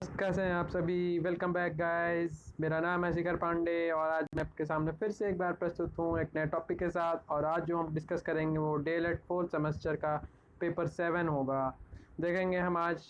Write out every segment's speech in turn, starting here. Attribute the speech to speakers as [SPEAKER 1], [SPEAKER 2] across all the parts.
[SPEAKER 1] कैसे हैं आप सभी। Welcome back guys. मेरा नाम है शिखर पांडे और आज मैं आपके सामने फिर से एक बार प्रस्तुत हूँ एक नए टॉपिक के साथ। और आज जो हम डिस्कस करेंगे वो डीएलएड फोर्थ सेमेस्टर का पेपर 7 होगा। देखेंगे हम आज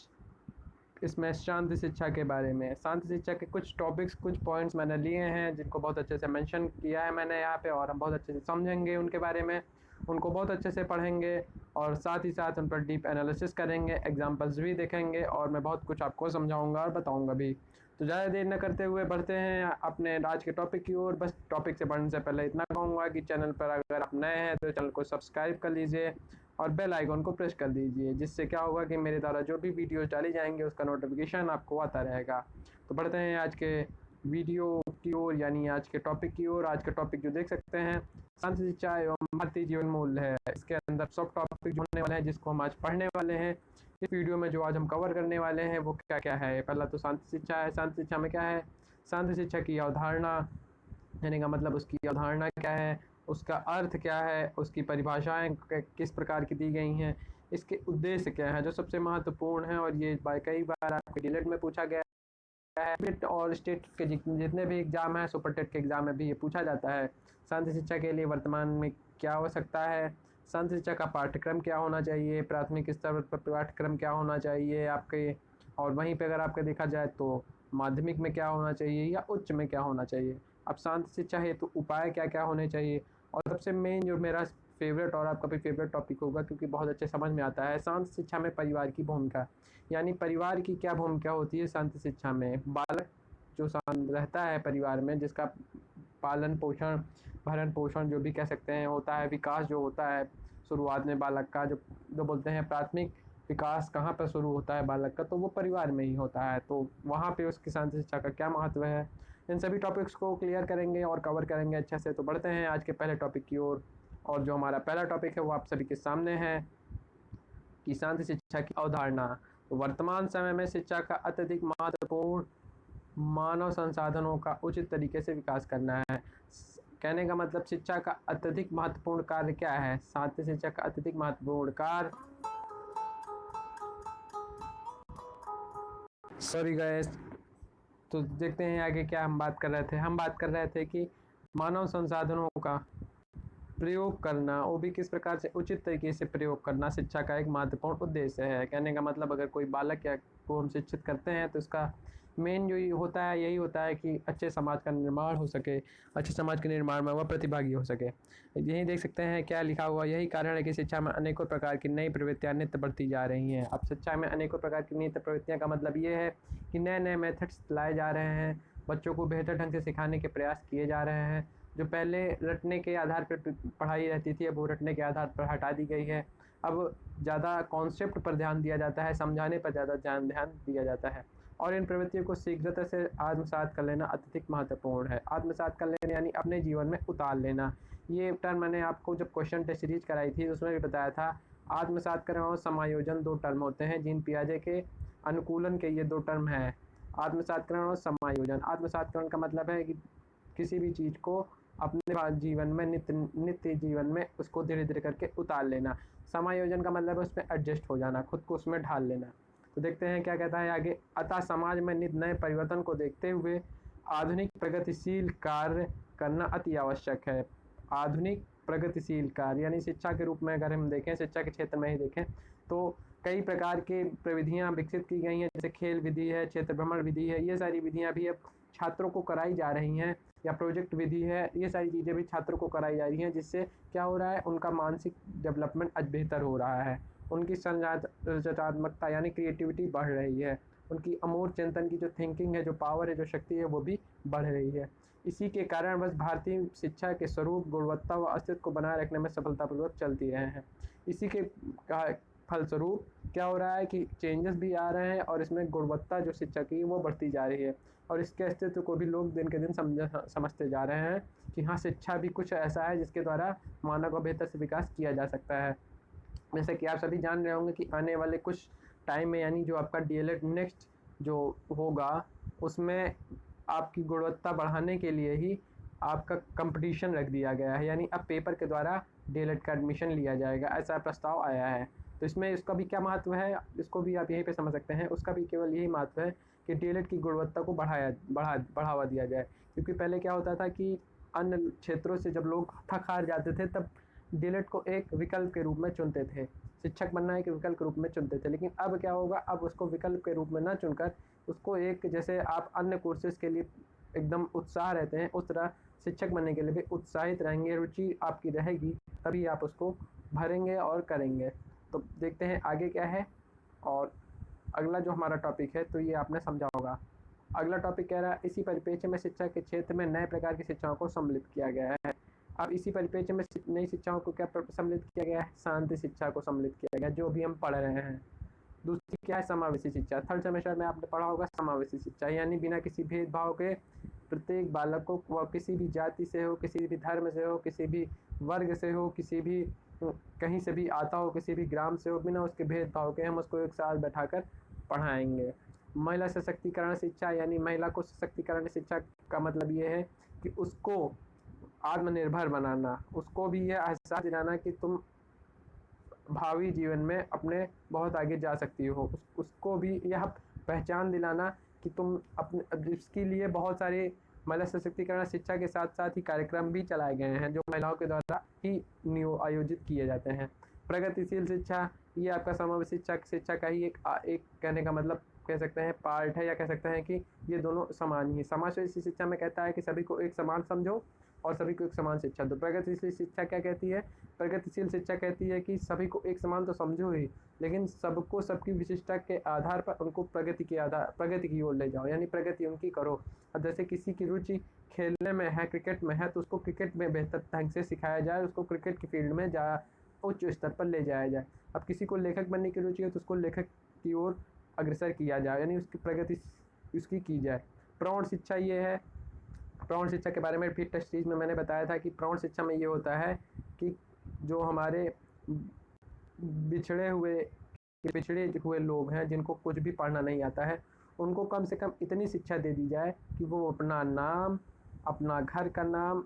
[SPEAKER 1] इसमें शांति शिक्षा के बारे में। शांति शिक्षा के कुछ टॉपिक्स, कुछ पॉइंट्स मैंने लिए हैं जिनको बहुत अच्छे से मेंशन किया है मैंने यहाँ पे, और हम बहुत अच्छे से समझेंगे उनके बारे में, उनको बहुत अच्छे से पढ़ेंगे और साथ ही साथ उन पर डीप एनालिसिस करेंगे, एग्जांपल्स भी देखेंगे और मैं बहुत कुछ आपको समझाऊंगा और बताऊंगा भी। तो ज़्यादा देर न करते हुए बढ़ते हैं अपने आज के टॉपिक की ओर। बस टॉपिक से बढ़ने से पहले इतना कहूँगा कि चैनल पर अगर आप नए हैं तो चैनल को सब्सक्राइब कर लीजिए और बेल आइकॉन को प्रेस कर दीजिए, जिससे क्या होगा कि मेरे द्वारा जो भी वीडियोस डाली जाएंगे उसका नोटिफिकेशन आपको आता रहेगा। तो बढ़ते हैं आज के वीडियो की ओर, यानी आज के टॉपिक की ओर। आज का टॉपिक जो देख सकते हैं, शांति शिक्षा एवं भारतीय जीवन मूल्य है। इसके अंदर सब टॉपिक जो होने वाले हैं जिसको हम आज पढ़ने वाले हैं इस वीडियो में, जो आज हम कवर करने वाले हैं वो क्या क्या है। पहला तो शांति शिक्षा है। शांति शिक्षा में क्या है? शांति शिक्षा की अवधारणा, यानी का मतलब उसकी अवधारणा क्या है, उसका अर्थ क्या है, उसकी परिभाषाएं किस प्रकार की दी गई हैं, इसके उद्देश्य क्या है जो सबसे महत्वपूर्ण है। और ये कई बार आपके डीएलएड में पूछा गया है। बिट और स्टेट के जितने भी एग्जाम है, सुपर टेट के एग्जाम में भी ये पूछा जाता है। शांति शिक्षा के लिए वर्तमान में क्या हो सकता है, शांति शिक्षा का पाठ्यक्रम क्या होना चाहिए, प्राथमिक स्तर पर पाठ्यक्रम क्या होना चाहिए आपके, और वहीं पे अगर आपके देखा जाए तो माध्यमिक में क्या होना चाहिए या उच्च में क्या होना चाहिए। अब शांति शिक्षा हेतु तो उपाय क्या क्या होने चाहिए। और सबसे मेन जो मेरा फेवरेट और आपका भी फेवरेट टॉपिक होगा क्योंकि बहुत अच्छे समझ में आता है, शांति शिक्षा में परिवार की भूमिका, यानी परिवार की क्या भूमिका होती है शांति शिक्षा में। बालक जो शांत रहता है परिवार में, जिसका पालन पोषण, भरण पोषण जो भी कह सकते हैं होता है, विकास जो होता है शुरुआत में बालक का, जो जो बोलते हैं प्राथमिक विकास कहाँ पर शुरू होता है बालक का, तो वो परिवार में ही होता है। तो वहाँ पे उसकी शांति शिक्षा का क्या महत्व है, इन सभी टॉपिक्स को क्लियर करेंगे और कवर करेंगे अच्छे से। तो बढ़ते हैं आज के पहले टॉपिक की ओर। और जो हमारा पहला टॉपिक है वो आप सभी के सामने है कि शांति शिक्षा की अवधारणा। तो वर्तमान समय में शिक्षा का अत्यधिक महत्वपूर्ण मानव संसाधनों का उचित तरीके से विकास करना है। कहने का मतलब शिक्षा का अत्यधिक महत्वपूर्ण कार्य क्या है, शांति शिक्षा का अत्यधिक महत्वपूर्ण कार्य, सॉरी गाइस। तो देखते हैं आगे क्या हम बात कर रहे थे। हम बात कर रहे थे कि मानव संसाधनों का प्रयोग करना, वो भी किस प्रकार से उचित तरीके से प्रयोग करना शिक्षा का एक महत्वपूर्ण उद्देश्य है। कहने का मतलब अगर कोई बालक या को हम शिक्षित करते हैं तो इसका मेन जो होता है यही होता है कि अच्छे समाज का निर्माण हो सके, अच्छे समाज के निर्माण में वह प्रतिभागी हो सके। यही देख सकते हैं क्या लिखा हुआ, यही कारण है कि शिक्षा में अनेकों प्रकार की नई प्रवृत्तियाँ नित्य बढ़ती जा रही हैं। अब शिक्षा में अनेकों प्रकार की नई प्रवृत्तियाँ का मतलब ये है कि नए नए मेथड्स लाए जा रहे हैं, बच्चों को बेहतर ढंग से सिखाने के प्रयास किए जा रहे हैं। जो पहले रटने के आधार पर पढ़ाई रहती थी, अब वो रटने के आधार पर हटा दी गई है। अब ज़्यादा कॉन्सेप्ट पर ध्यान दिया जाता है, समझाने पर ज़्यादा ध्यान दिया जाता है। और इन प्रवृत्तियों को शीघ्रता से आत्मसात कर लेना अत्यधिक महत्वपूर्ण है। आत्मसात कर लेना यानी अपने जीवन में उतार लेना। ये टर्म मैंने आपको जब क्वेश्चन टेस्ट सीरीज कराई थी उसमें भी बताया था। आत्मसात करना और समायोजन दो टर्म होते हैं, जीन पियाजे के अनुकूलन के ये दो टर्म हैं, आत्मसातकरण और समायोजन। आत्मसातकरण का मतलब है कि किसी भी चीज़ को अपने जीवन में नित्य नित्य जीवन में उसको धीरे धीरे करके उतार लेना। समायोजन का मतलब है उसमें एडजस्ट हो जाना, खुद को उसमें ढाल लेना। तो देखते हैं क्या कहता है आगे। अतः समाज में नित्य नए परिवर्तन को देखते हुए आधुनिक प्रगतिशील कार्य करना अति आवश्यक है। आधुनिक प्रगतिशील कार्य यानी शिक्षा के रूप में अगर हम देखें, शिक्षा के क्षेत्र में ही देखें तो कई प्रकार की प्रविधियां विकसित की गई हैं, जैसे खेल विधि है, क्षेत्र भ्रमण विधि है। ये सारी विधियां भी अब छात्रों को कराई जा रही हैं, या प्रोजेक्ट विधि है। ये सारी चीज़ें भी छात्रों को कराई जा रही हैं, जिससे क्या हो रहा है, उनका मानसिक डेवलपमेंट आज बेहतर हो रहा है, उनकी रचनात्मकता यानी क्रिएटिविटी बढ़ रही है, उनकी अमूर्त चिंतन की जो थिंकिंग है, जो पावर है, जो शक्ति है, वो भी बढ़ रही है। इसी के कारण बस भारतीय शिक्षा के स्वरूप, गुणवत्ता व अस्तित्व को बनाए रखने में सफलतापूर्वक चलती रहे हैं। इसी के फलस्वरूप क्या हो रहा है कि चेंजेस भी आ रहे हैं और इसमें गुणवत्ता जो शिक्षा की वो बढ़ती जा रही है। और इसके अस्तित्व को भी लोग दिन के दिन समझते जा रहे हैं कि हाँ, शिक्षा भी कुछ ऐसा है जिसके द्वारा मानव का बेहतर से विकास किया जा सकता है। जैसे कि आप सभी जान रहे होंगे कि आने वाले कुछ टाइम में, यानी जो आपका डीएलएड नेक्स्ट जो होगा उसमें आपकी गुणवत्ता बढ़ाने के लिए ही आपका कंपटीशन रख दिया गया है, यानी अब पेपर के द्वारा डीएलएड का एडमिशन लिया जाएगा, ऐसा प्रस्ताव आया है। तो इसमें इसका भी क्या महत्व है, इसको भी आप यहीं पे समझ सकते हैं। उसका भी केवल यही महत्व है कि डीएलएड की गुणवत्ता को बढ़ावा दिया जाए। क्योंकि पहले क्या होता था कि अन्य क्षेत्रों से जब लोग थक हार जाते थे तब डीएलएड को एक विकल्प के रूप में चुनते थे, शिक्षक बनना एक विकल्प के रूप में चुनते थे। लेकिन अब क्या होगा, अब उसको विकल्प के रूप में ना चुनकर उसको एक, जैसे आप अन्य कोर्सेज़ के लिए एकदम उत्साह रहते हैं, उस तरह शिक्षक बनने के लिए भी उत्साहित रहेंगे, रुचि आपकी रहेगी, तभी आप उसको भरेंगे और करेंगे। तो देखते हैं आगे क्या है। और अगला जो हमारा टॉपिक है तो ये आपने समझा होगा। अगला टॉपिक कह रहा है, इसी परिप्रेक्ष्य में शिक्षा के क्षेत्र में नए प्रकार की शिक्षाओं को सम्मिलित किया गया है। अब इसी परिप्रेक्ष्य में नई शिक्षाओं को क्या सम्मिलित किया गया है? शांति शिक्षा को सम्मिलित किया गया, जो भी हम पढ़ रहे हैं। दूसरी क्या है? समावेशी शिक्षा। थर्ड सेमेस्टर में आपने पढ़ा होगा समावेशी शिक्षा, यानी बिना किसी भेदभाव के प्रत्येक बालक को, वह किसी भी जाति से हो, किसी भी धर्म से हो, किसी भी वर्ग से हो, किसी भी कहीं से भी आता हो, किसी भी ग्राम से हो, बिना उसके भेदभाव के हम उसको एक साथ बैठाकर पढ़ाएंगे। महिला सशक्तिकरण शिक्षा, यानी महिला को सशक्तिकरण शिक्षा का मतलब ये है कि उसको आत्मनिर्भर बनाना, उसको भी यह एहसास दिलाना कि तुम भावी जीवन में अपने बहुत आगे जा सकती हो। उसको भी यह पहचान दिलाना कि तुम अपने, जिसके लिए बहुत सारे महिला सशक्तिकरण शिक्षा के साथ साथ ही कार्यक्रम भी चलाए गए हैं, जो महिलाओं के द्वारा ही आयोजित किए जाते हैं। प्रगतिशील शिक्षा, ये आपका समावेशी शिक्षा का ही एक कहने का मतलब कह सकते हैं पार्ट है, या कह सकते हैं कि ये दोनों समान ही है। समावेशी शिक्षा में कहता है कि सभी को एक समान समझो और सभी को एक समान शिक्षा दो। प्रगतिशील शिक्षा क्या कहती है? प्रगतिशील शिक्षा कहती है कि सभी को एक समान तो समझो ही, लेकिन सबको सबकी विशिष्टता के आधार पर उनको प्रगति की ओर ले जाओ, यानी प्रगति उनकी करो। अब जैसे किसी की रुचि खेलने में है, क्रिकेट में है, तो उसको क्रिकेट में बेहतर ढंग से सिखाया जाए, उसको क्रिकेट की फील्ड में उच्च स्तर पर ले जाया जाए। अब किसी को लेखक बनने की रुचि है तो उसको लेखक की ओर अग्रसर किया जाए, यानी उसकी प्रगति उसकी की जाए। प्रौढ़ शिक्षा ये है, प्रौढ़ शिक्षा के बारे में फिर टेस्ट सीरीज में मैंने बताया था कि प्रौढ़ शिक्षा में ये होता है कि जो हमारे पिछड़े हुए लोग हैं, जिनको कुछ भी पढ़ना नहीं आता है, उनको कम से कम इतनी शिक्षा दे दी जाए कि वो अपना नाम, अपना घर का नाम,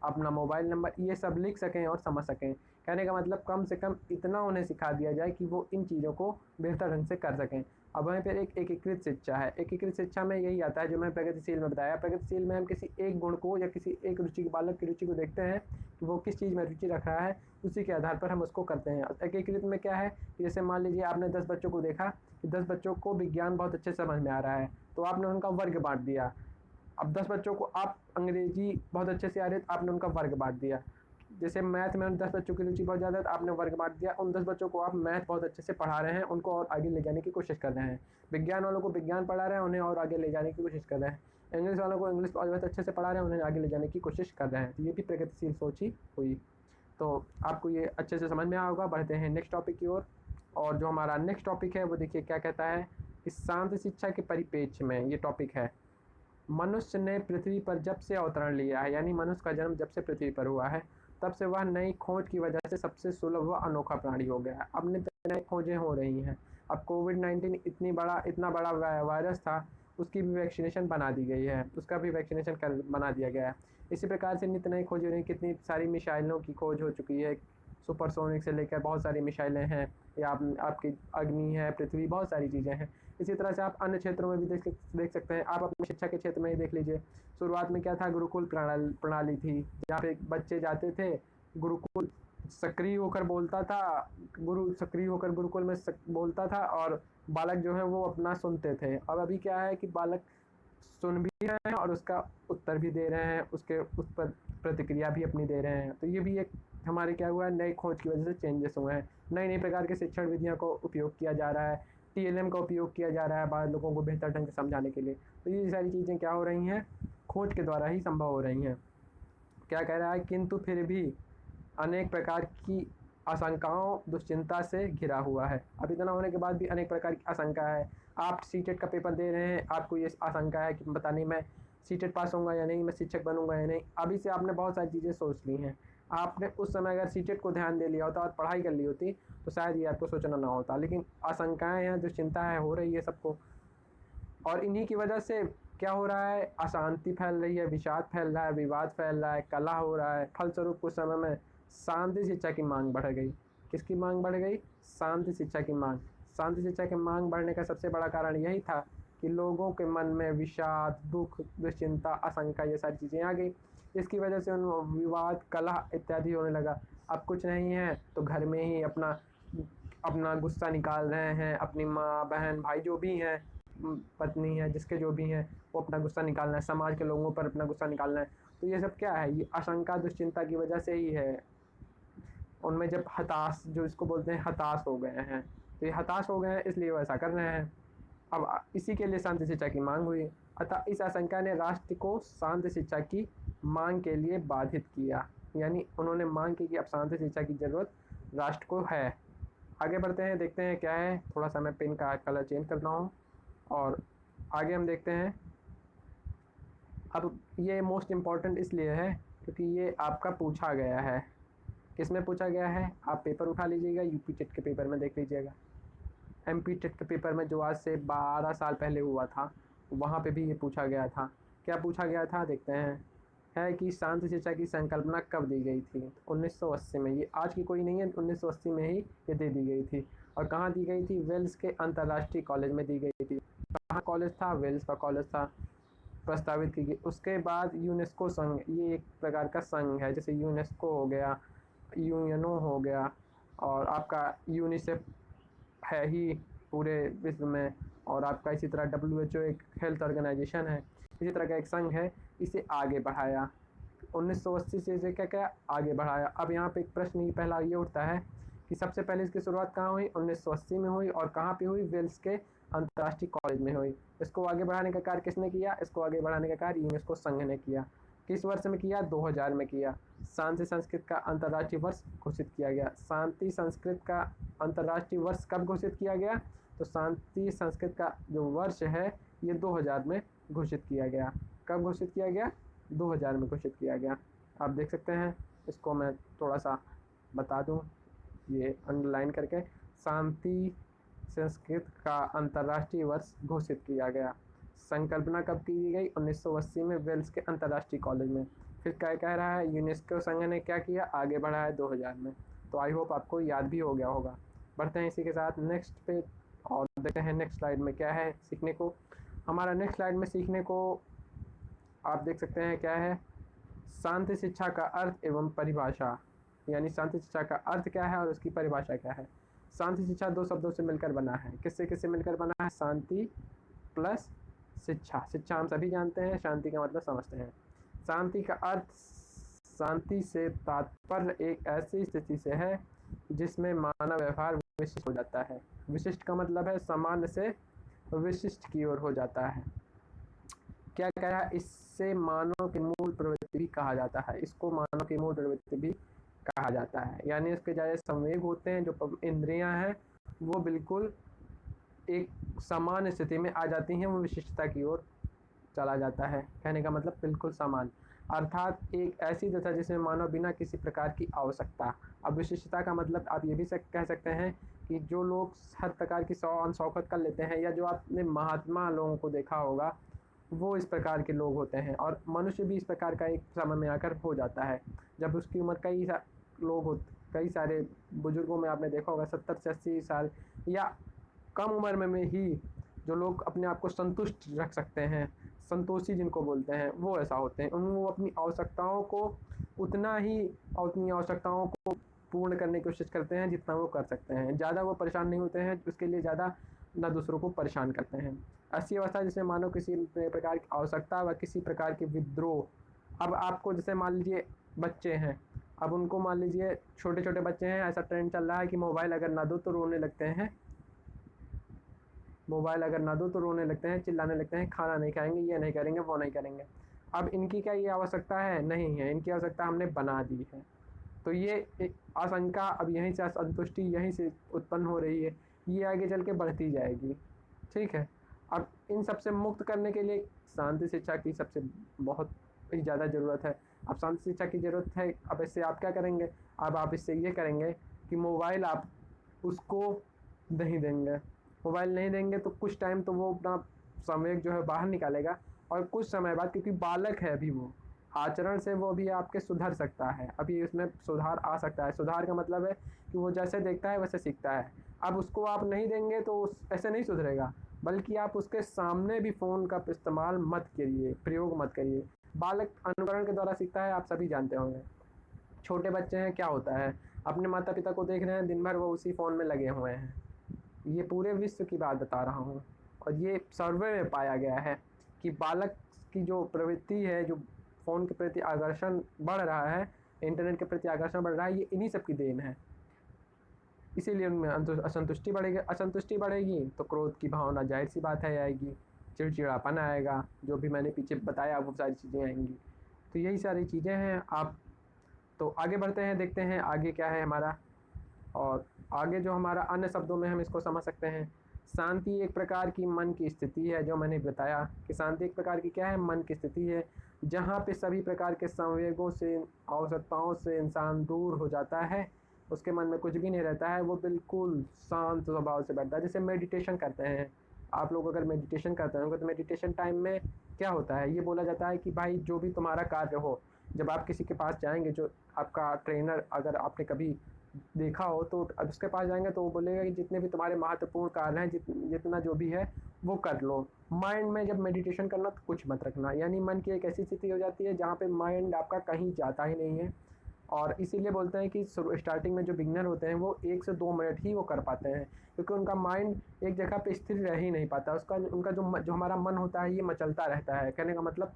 [SPEAKER 1] अपना मोबाइल नंबर, ये सब लिख सकें और समझ सकें। कहने का मतलब कम से कम इतना उन्हें सिखा दिया जाए कि वो इन चीज़ों को बेहतर ढंग से कर सकें। अब वहीं पर एक एकीकृत शिक्षा है। एकीकृत शिक्षा में यही आता है जो मैं प्रगतिशील में बताया। प्रगतिशील में हम किसी एक गुण को या किसी एक बालक की रुचि को देखते हैं कि वो किस चीज़ में रुचि रख रहा है, उसी के आधार पर हम उसको करते हैं। एकीकृत में क्या है, जैसे मान लीजिए आपने 10 बच्चों को देखा कि 10 बच्चों को विज्ञान बहुत अच्छे समझ में आ रहा है, तो आपने उनका वर्ग बांट दिया। अब 10 बच्चों को आप अंग्रेजी बहुत अच्छे से आ रही है, तो आपने उनका वर्ग बांट दिया। जैसे मैथ में उन 10 बच्चों की रुचि बहुत ज़्यादा है, तो आपने वर्ग बांट दिया। उन 10 बच्चों को आप मैथ बहुत अच्छे से पढ़ा रहे हैं, उनको और आगे ले जाने की कोशिश कर रहे हैं। विज्ञान वालों को विज्ञान पढ़ा रहे हैं, उन्हें और आगे ले जाने की कोशिश कर रहे हैं। इंग्लिश वालों को इंग्लिश बहुत अच्छे से पढ़ा रहे हैं, उन्हें आगे ले जाने की कोशिश कर रहे हैं। तो ये भी प्रगतिशील सोच ही हुई। तो आपको ये अच्छे से समझ में आया होगा। बढ़ते हैं नेक्स्ट टॉपिक की ओर। और जो हमारा नेक्स्ट टॉपिक है वो देखिए क्या कहता है कि शांति शिक्षा के परिप्रेक्ष्य में ये टॉपिक है। मनुष्य ने पृथ्वी पर जब से अवतरण लिया है, यानी मनुष्य का जन्म जब से पृथ्वी पर हुआ है, तब से वह नई खोज की वजह से सबसे सुलभ व अनोखा प्राणी हो गया है। अब नई खोजें हो रही हैं। अब कोविड-19 इतना बड़ा वायरस था, उसकी भी वैक्सीनेशन बना दी गई है, उसका भी वैक्सीनेशन बना दिया गया है। इसी प्रकार से नित्य नई खोज हो रही, कितनी सारी मिसाइलों की खोज हो चुकी है। सुपरसोनिक से लेकर बहुत सारी मिसाइलें हैं, या आपकी अग्नि है, पृथ्वी, बहुत सारी चीज़ें हैं। इसी तरह से आप अन्य क्षेत्रों में भी देख सकते हैं। आप अपनी शिक्षा के क्षेत्र में ही देख लीजिए। शुरुआत में क्या था, गुरुकुल प्रणाली थी, जहाँ पे बच्चे जाते थे, गुरुकुल सक्रिय होकर बोलता था, सक्रिय होकर गुरुकुल में बोलता था, और बालक जो है वो अपना सुनते थे। अब अभी क्या है कि बालक सुन भी रहे हैं और उसका उत्तर भी दे रहे हैं, उस पर प्रतिक्रिया भी अपनी दे रहे हैं। तो ये भी एक हमारे क्या हुआ है, नई खोज की वजह से चेंजेस हुए हैं। नई नई प्रकार के शिक्षण विधियों को उपयोग किया जा रहा है, टीएलएम का उपयोग किया जा रहा है बाद लोगों को बेहतर ढंग से समझाने के लिए। तो ये सारी चीज़ें क्या हो रही हैं, खोज के द्वारा ही संभव हो रही हैं। क्या कह रहा है, किंतु फिर भी अनेक प्रकार की आशंकाओं दुश्चिंता से घिरा हुआ है। अब इतना होने के बाद भी अनेक प्रकार की आशंका है। आप सीटेट का पेपर दे रहे हैं, आपको ये आशंका है कि पता नहीं मैं सीटेट पास होऊंगा या नहीं, मैं शिक्षक बनूंगा या नहीं। अभी से आपने बहुत सारी चीज़ें सोच ली हैं। आपने उस समय अगर सीटेट को ध्यान दे लिया होता और पढ़ाई कर ली होती तो शायद ये आपको सोचना ना होता। लेकिन आशंकाएं हैं, दुश्चिंता है, हो रही है सबको, और इन्हीं की वजह से क्या हो रहा है, अशांति फैल रही है, विषाद फैल रहा है, विवाद फैल रहा है, कलह हो रहा है। फलस्वरूप कुछ समय में शांति शिक्षा की मांग बढ़ गई। किसकी मांग बढ़ गई? शांति शिक्षा की मांग। शांति शिक्षा की मांग बढ़ने का सबसे बड़ा कारण यही था कि लोगों के मन में विषाद, दुख, दुश्चिंता, आशंका ये सारी चीज़ें आ गई। इसकी वजह से उन विवाद, कलह इत्यादि होने लगा। अब कुछ नहीं है तो घर में ही अपना अपना गुस्सा निकाल रहे हैं, अपनी माँ, बहन, भाई जो भी हैं, पत्नी है, जिसके जो भी हैं, वो अपना गुस्सा निकालना है, समाज के लोगों पर अपना गुस्सा निकालना है। तो ये सब क्या है? ये आशंका, दुश्चिंता की वजह से ही है। उनमें जब हताश, जो इसको बोलते हैं हताश हो गए हैं, तो ये हताश हो गए हैं इसलिए वो ऐसा कर रहे हैं। अब इसी के लिए शांति शिक्षा की मांग हुई। अतः इस आशंका ने राष्ट्र को शांति शिक्षा की मांग के लिए बाधित किया। यानी उन्होंने मांग की कि अब शांति शिक्षा की जरूरत राष्ट्र को है। आगे बढ़ते हैं, देखते हैं क्या है। थोड़ा सा मैं पेन का कलर चेंज करता हूँ और आगे हम देखते हैं। अब ये मोस्ट इम्पॉर्टेंट इसलिए है क्योंकि ये आपका पूछा गया है। किस में पूछा गया है? आप पेपर उठा लीजिएगा, यूपी टेट के पेपर में देख लीजिएगा। एमपी टेट के पेपर में जो आज से 12 साल पहले हुआ था, वहाँ पे भी ये पूछा गया था। क्या पूछा गया था देखते हैं। है कि शांति शिक्षा की संकल्पना कब दी गई थी? 1980 में। ये आज की कोई नहीं है, 1980 में ही ये दे दी गई थी। और कहाँ दी गई थी? वेल्स के अंतर्राष्ट्रीय कॉलेज में दी गई थी। कहाँ कॉलेज था? वेल्स का कॉलेज था। प्रस्तावित की गई। उसके बाद यूनेस्को संघ, ये एक प्रकार का संघ है, जैसे यूनेस्को हो गया, यूएनओ हो गया, और आपका यूनिसेफ है ही पूरे विश्व में, और आपका इसी तरह WHO एक हेल्थ ऑर्गेनाइजेशन है, इसी तरह का एक संघ है। इसे आगे बढ़ाया 1980 से, इसे क्या क्या आगे बढ़ाया। अब यहाँ पे एक प्रश्न ही पहला ये उठता है कि सबसे पहले इसकी शुरुआत कहाँ हुई? 1980 में हुई। और कहाँ पे हुई? वेल्स के अंतर्राष्ट्रीय कॉलेज में हुई। इसको आगे बढ़ाने का कार्य किसने किया? इसको आगे बढ़ाने का कार्य यूनेस्को संघ ने किया। किस वर्ष में किया? 2000 में किया। शांति संस्कृत का अंतर्राष्ट्रीय वर्ष घोषित किया गया। शांति संस्कृत का अंतर्राष्ट्रीय वर्ष कब घोषित किया गया? तो शांति संस्कृत का जो वर्ष है ये 2000 में घोषित किया गया। कब घोषित किया गया? 2000 में घोषित किया गया। आप देख सकते हैं, इसको मैं थोड़ा सा बता दूं, ये अंडरलाइन करके, शांति संस्कृत का अंतर्राष्ट्रीय वर्ष घोषित किया गया। संकल्पना कब की गई? 1980 में वेल्स के अंतर्राष्ट्रीय कॉलेज में। फिर क्या कह रहा है? यूनेस्को संघ ने क्या किया? आगे बढ़ाया 2000 में। तो आई होप आपको याद भी हो गया होगा। बढ़ते हैं इसी के साथ नेक्स्ट पे और देखते हैं नेक्स्ट स्लाइड में क्या है सीखने को। हमारा नेक्स्ट स्लाइड में सीखने को आप देख सकते हैं क्या है? शांति शिक्षा का अर्थ एवं परिभाषा। यानी शांति शिक्षा का अर्थ क्या है और उसकी परिभाषा क्या है। शांति शिक्षा दो शब्दों से मिलकर बना है। किससे किससे मिलकर बना है? शांति प्लस शिक्षा। शिक्षा हम सभी जानते हैं, शांति का मतलब समझते हैं। शांति का अर्थ, शांति से तात्पर्य एक ऐसी स्थिति से है जिसमें मानव व्यवहार विशिष्ट हो जाता है। विशिष्ट का मतलब है सामान्य से विशिष्ट की ओर हो जाता है। क्या कह रहा है? इससे मानव की मूल प्रवृत्ति भी कहा जाता है। इसको मानव की मूल प्रवृत्ति भी कहा जाता है। यानी इसके जैसे संवेग होते हैं, जो इंद्रियां हैं, वो बिल्कुल एक सामान्य स्थिति में आ जाती हैं, वो विशिष्टता की ओर चला जाता है। कहने का मतलब बिल्कुल समान, अर्थात एक ऐसी दशा जिसमें मानव बिना किसी प्रकार की आवश्यकता। अब विशिष्टता का मतलब आप ये भी कह सकते हैं कि जो लोग हर प्रकार की शौकत कर लेते हैं, या जो आपने महात्मा लोगों को देखा होगा, वो इस प्रकार के लोग होते हैं। और मनुष्य भी इस प्रकार का एक समय में आकर हो जाता है, जब उसकी उम्र कई सारे बुजुर्गों में आपने देखा होगा 70 से 80 साल या कम उम्र में ही जो लोग अपने आप को संतुष्ट रख सकते हैं, संतोषी जिनको बोलते हैं, वो ऐसा होते हैं। वो अपनी आवश्यकताओं को अपनी आवश्यकताओं को पूर्ण करने की कोशिश करते हैं जितना वो कर सकते हैं। ज़्यादा वो परेशान नहीं होते हैं, उसके लिए ज़्यादा न दूसरों को परेशान करते हैं। ऐसी अवस्था जिसमें मानो किसी प्रकार की आवश्यकता व किसी प्रकार के विद्रोह। अब आपको जैसे मान लीजिए बच्चे हैं, अब उनको मान लीजिए छोटे छोटे बच्चे हैं, ऐसा ट्रेंड चल रहा है कि मोबाइल अगर ना दो तो रोने लगते हैं, मोबाइल अगर ना दो तो रोने लगते हैं, चिल्लाने लगते हैं, खाना नहीं खाएंगे, ये नहीं करेंगे, वो नहीं करेंगे। अब इनकी क्या ये आवश्यकता है? नहीं है। इनकी आवश्यकता हमने बना दी है। तो ये आशंका अब यहीं से, असंतुष्टि यहीं से उत्पन्न हो रही है, ये आगे चल के बढ़ती जाएगी। ठीक है। अब इन सबसे मुक्त करने के लिए शांति शिक्षा की सबसे बहुत ही ज़्यादा ज़रूरत है। अब शांति शिक्षा की ज़रूरत है। अब इससे आप क्या करेंगे? अब आप इससे ये करेंगे कि मोबाइल आप उसको नहीं देंगे। मोबाइल नहीं देंगे तो कुछ टाइम तो वो अपना समय जो है बाहर निकालेगा, और कुछ समय बाद, क्योंकि बालक है अभी, वो आचरण से वो भी आपके सुधर सकता है, अभी उसमें सुधार आ सकता है। सुधार का मतलब है कि वो जैसे देखता है वैसे सीखता है। अब उसको आप नहीं देंगे तो ऐसे नहीं सुधरेगा। बल्कि आप उसके सामने भी फ़ोन का इस्तेमाल मत करिए, प्रयोग मत करिए। बालक अनुकरण के द्वारा सीखता है, आप सभी जानते होंगे। छोटे बच्चे हैं, क्या होता है, अपने माता पिता को देख रहे हैं, दिन भर वो उसी फ़ोन में लगे हुए हैं। ये पूरे विश्व की बात बता रहा हूँ, और ये सर्वे में पाया गया है कि बालक की जो प्रवृत्ति है, जो फ़ोन के प्रति आकर्षण बढ़ रहा है, इंटरनेट के प्रति आकर्षण बढ़ रहा है, ये इन्हीं सब की देन है। इसीलिए उनमें असंतुष्टि बढ़ेगी, असंतुष्टि बढ़ेगी तो क्रोध की भावना जाहिर सी बात है आएगी, चिड़चिड़ापन आएगा, जो भी मैंने पीछे बताया वो सारी चीज़ें आएंगी। तो यही सारी चीज़ें हैं। आप तो आगे बढ़ते हैं, देखते हैं आगे क्या है हमारा। और आगे जो हमारा अन्य शब्दों में हम इसको समझ सकते हैं, शांति एक प्रकार की मन की स्थिति है। जो मैंने बताया कि शांति एक प्रकार की क्या है, मन की स्थिति है, जहाँ पे सभी प्रकार के संवेगों से, आवश्यकताओं से इंसान दूर हो जाता है। उसके मन में कुछ भी नहीं रहता है, वो बिल्कुल शांत स्वभाव से बैठता है। जैसे मेडिटेशन करते हैं आप लोग, अगर मेडिटेशन करते होंगे तो मेडिटेशन टाइम में क्या होता है, ये बोला जाता है कि भाई जो भी तुम्हारा कार्य हो, जब आप किसी के पास जाएंगे, जो आपका ट्रेनर अगर आपने कभी देखा हो तो अब उसके पास जाएंगे तो वो बोलेगा कि जितने भी तुम्हारे महत्वपूर्ण कार्य हैं, जितना जो भी है वो कर लो। माइंड में जब मेडिटेशन करना तो कुछ मत रखना, यानी मन की एक ऐसी स्थिति हो जाती है जहाँ पे माइंड आपका कहीं जाता ही नहीं है। और इसीलिए बोलते हैं कि स्टार्टिंग में जो बिगनर होते हैं वो 1 से 2 मिनट ही वो कर पाते हैं, क्योंकि उनका माइंड एक जगह पे स्थिर रह ही नहीं पाता। उसका उनका जो हमारा मन होता है ये मचलता रहता है। कहने का मतलब,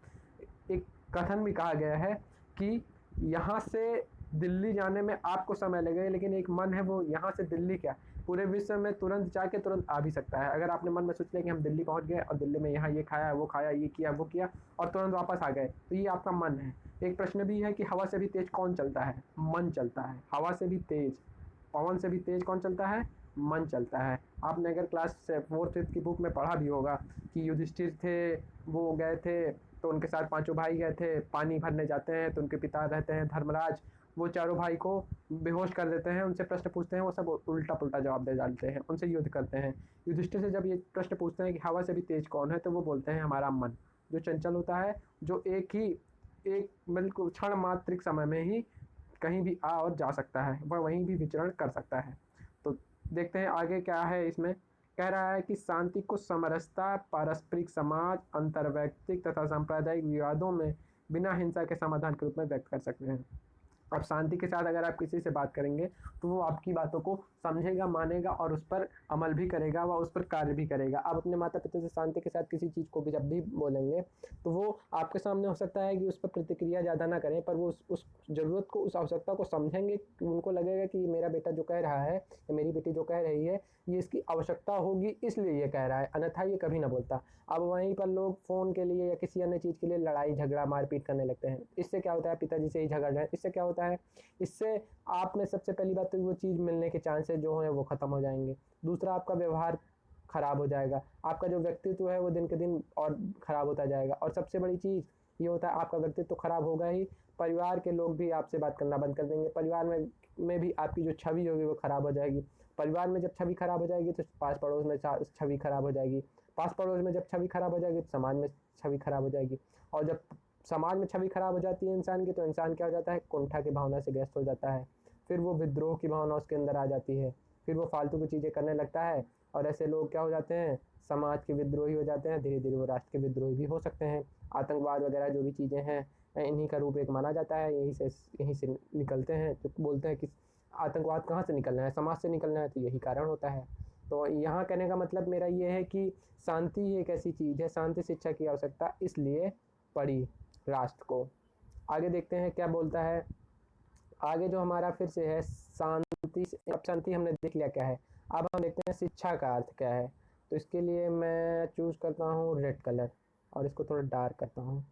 [SPEAKER 1] एक कथन भी कहा गया है कि यहाँ से दिल्ली जाने में आपको समय लगेगा, लेकिन एक मन है वो यहाँ से दिल्ली क्या, पूरे विश्व में तुरंत जाके तुरंत आ भी सकता है। अगर आपने मन में सोच लिया कि हम दिल्ली पहुँच गए और दिल्ली में यहाँ ये खाया, वो खाया, ये किया, वो किया, और तुरंत वापस आ गए, तो ये आपका मन है। एक प्रश्न भी है कि हवा से भी तेज कौन चलता है, मन चलता है। हवा से भी तेज, पवन से भी तेज कौन चलता है, मन चलता है। आपने अगर क्लास 4th-5th की बुक में पढ़ा भी होगा कि युधिष्ठिर थे, वो गए थे तो उनके साथ 5 भाई गए थे, पानी भरने जाते हैं तो उनके पिता रहते हैं धर्मराज, वो चारों भाई को बेहोश कर देते हैं, उनसे प्रश्न पूछते हैं, वो सब उल्टा पुल्टा जवाब दे डालते हैं, उनसे युद्ध करते हैं। युधिष्ठिर से जब ये प्रश्न पूछते हैं कि हवा से भी तेज कौन है, तो वो बोलते हैं हमारा मन, जो चंचल होता है, जो एक बिल्कुल क्षण मात्रिक समय में ही कहीं भी आ और जा सकता है, वह वहीं भी विचरण कर सकता है। तो देखते हैं आगे क्या है इसमें। कह रहा है कि शांति को समरसता, पारस्परिक समाज, अंतर्वैयक्तिक तथा सांप्रदायिक विवादों में बिना हिंसा के समाधान के रूप में व्यक्त कर सकते हैं। अब शांति के साथ अगर आप किसी से बात करेंगे तो वो आपकी बातों को समझेगा, मानेगा और उस पर अमल भी करेगा, व उस पर कार्य भी करेगा। आप अपने माता पिता से शांति के साथ किसी चीज़ को भी जब भी बोलेंगे तो वो आपके सामने हो सकता है कि उस पर प्रतिक्रिया ज़्यादा ना करें, पर वो उस ज़रूरत को, उस आवश्यकता को समझेंगे। उनको लगेगा कि मेरा बेटा जो कह रहा है या मेरी बेटी जो कह रही है, ये इसकी आवश्यकता होगी इसलिए ये कह रहा है, अन्यथा ये कभी ना बोलता। अब वहीं पर लोग फ़ोन के लिए या किसी अन्य चीज़ के लिए लड़ाई झगड़ा मारपीट करने लगते हैं। इससे क्या होता है, पिताजी से ही झगड़ रहे हैं, इससे क्या होता है, इससे आप में सबसे पहली बात तो वो चीज़ मिलने के चांसेस जो हैं वो ख़त्म हो जाएंगे। दूसरा, आपका व्यवहार ख़राब हो जाएगा, आपका जो व्यक्तित्व है वो दिन के दिन और ख़राब होता जाएगा। और सबसे बड़ी चीज़ ये होता है, आपका व्यक्तित्व खराब होगा ही, परिवार के लोग भी आपसे बात करना बंद कर देंगे। परिवार में भी आपकी जो छवि होगी वो ख़राब हो जाएगी। परिवार में जब छवि खराब हो जाएगी तो पास पड़ोस में छवि खराब हो जाएगी। पास पड़ोस में जब छवि खराब हो जाएगी तो समाज में छवि खराब हो जाएगी। और जब समाज में छवि खराब हो जाती है इंसान की, तो इंसान क्या हो जाता है, कुंठा की भावना से ग्रस्त हो जाता है। फिर वो विद्रोह की भावना उसके अंदर आ जाती है, फिर वो फालतू की चीज़ें करने लगता है। और ऐसे लोग क्या हो जाते हैं, समाज के विद्रोही हो जाते हैं, धीरे धीरे वो राष्ट्र के विद्रोही भी हो सकते हैं। आतंकवाद वगैरह जो भी चीज़ें हैं, इन्हीं का रूप एक माना जाता है। यहीं से निकलते हैं। जो बोलते हैं कि आतंकवाद कहाँ से निकलना है, समाज से निकलना है, तो यही कारण होता है। तो यहाँ कहने का मतलब मेरा ये है कि शांति एक ऐसी चीज़ है, शांति शिक्षा की आवश्यकता इसलिए पड़ी राष्ट्र को। आगे देखते हैं क्या बोलता है। आगे जो हमारा फिर से है शांति। अब शांति हमने देख लिया क्या है, अब हम देखते हैं शिक्षा का अर्थ क्या है। तो इसके लिए मैं चूज़ करता हूँ रेड कलर और इसको थोड़ा डार्क करता हूँ।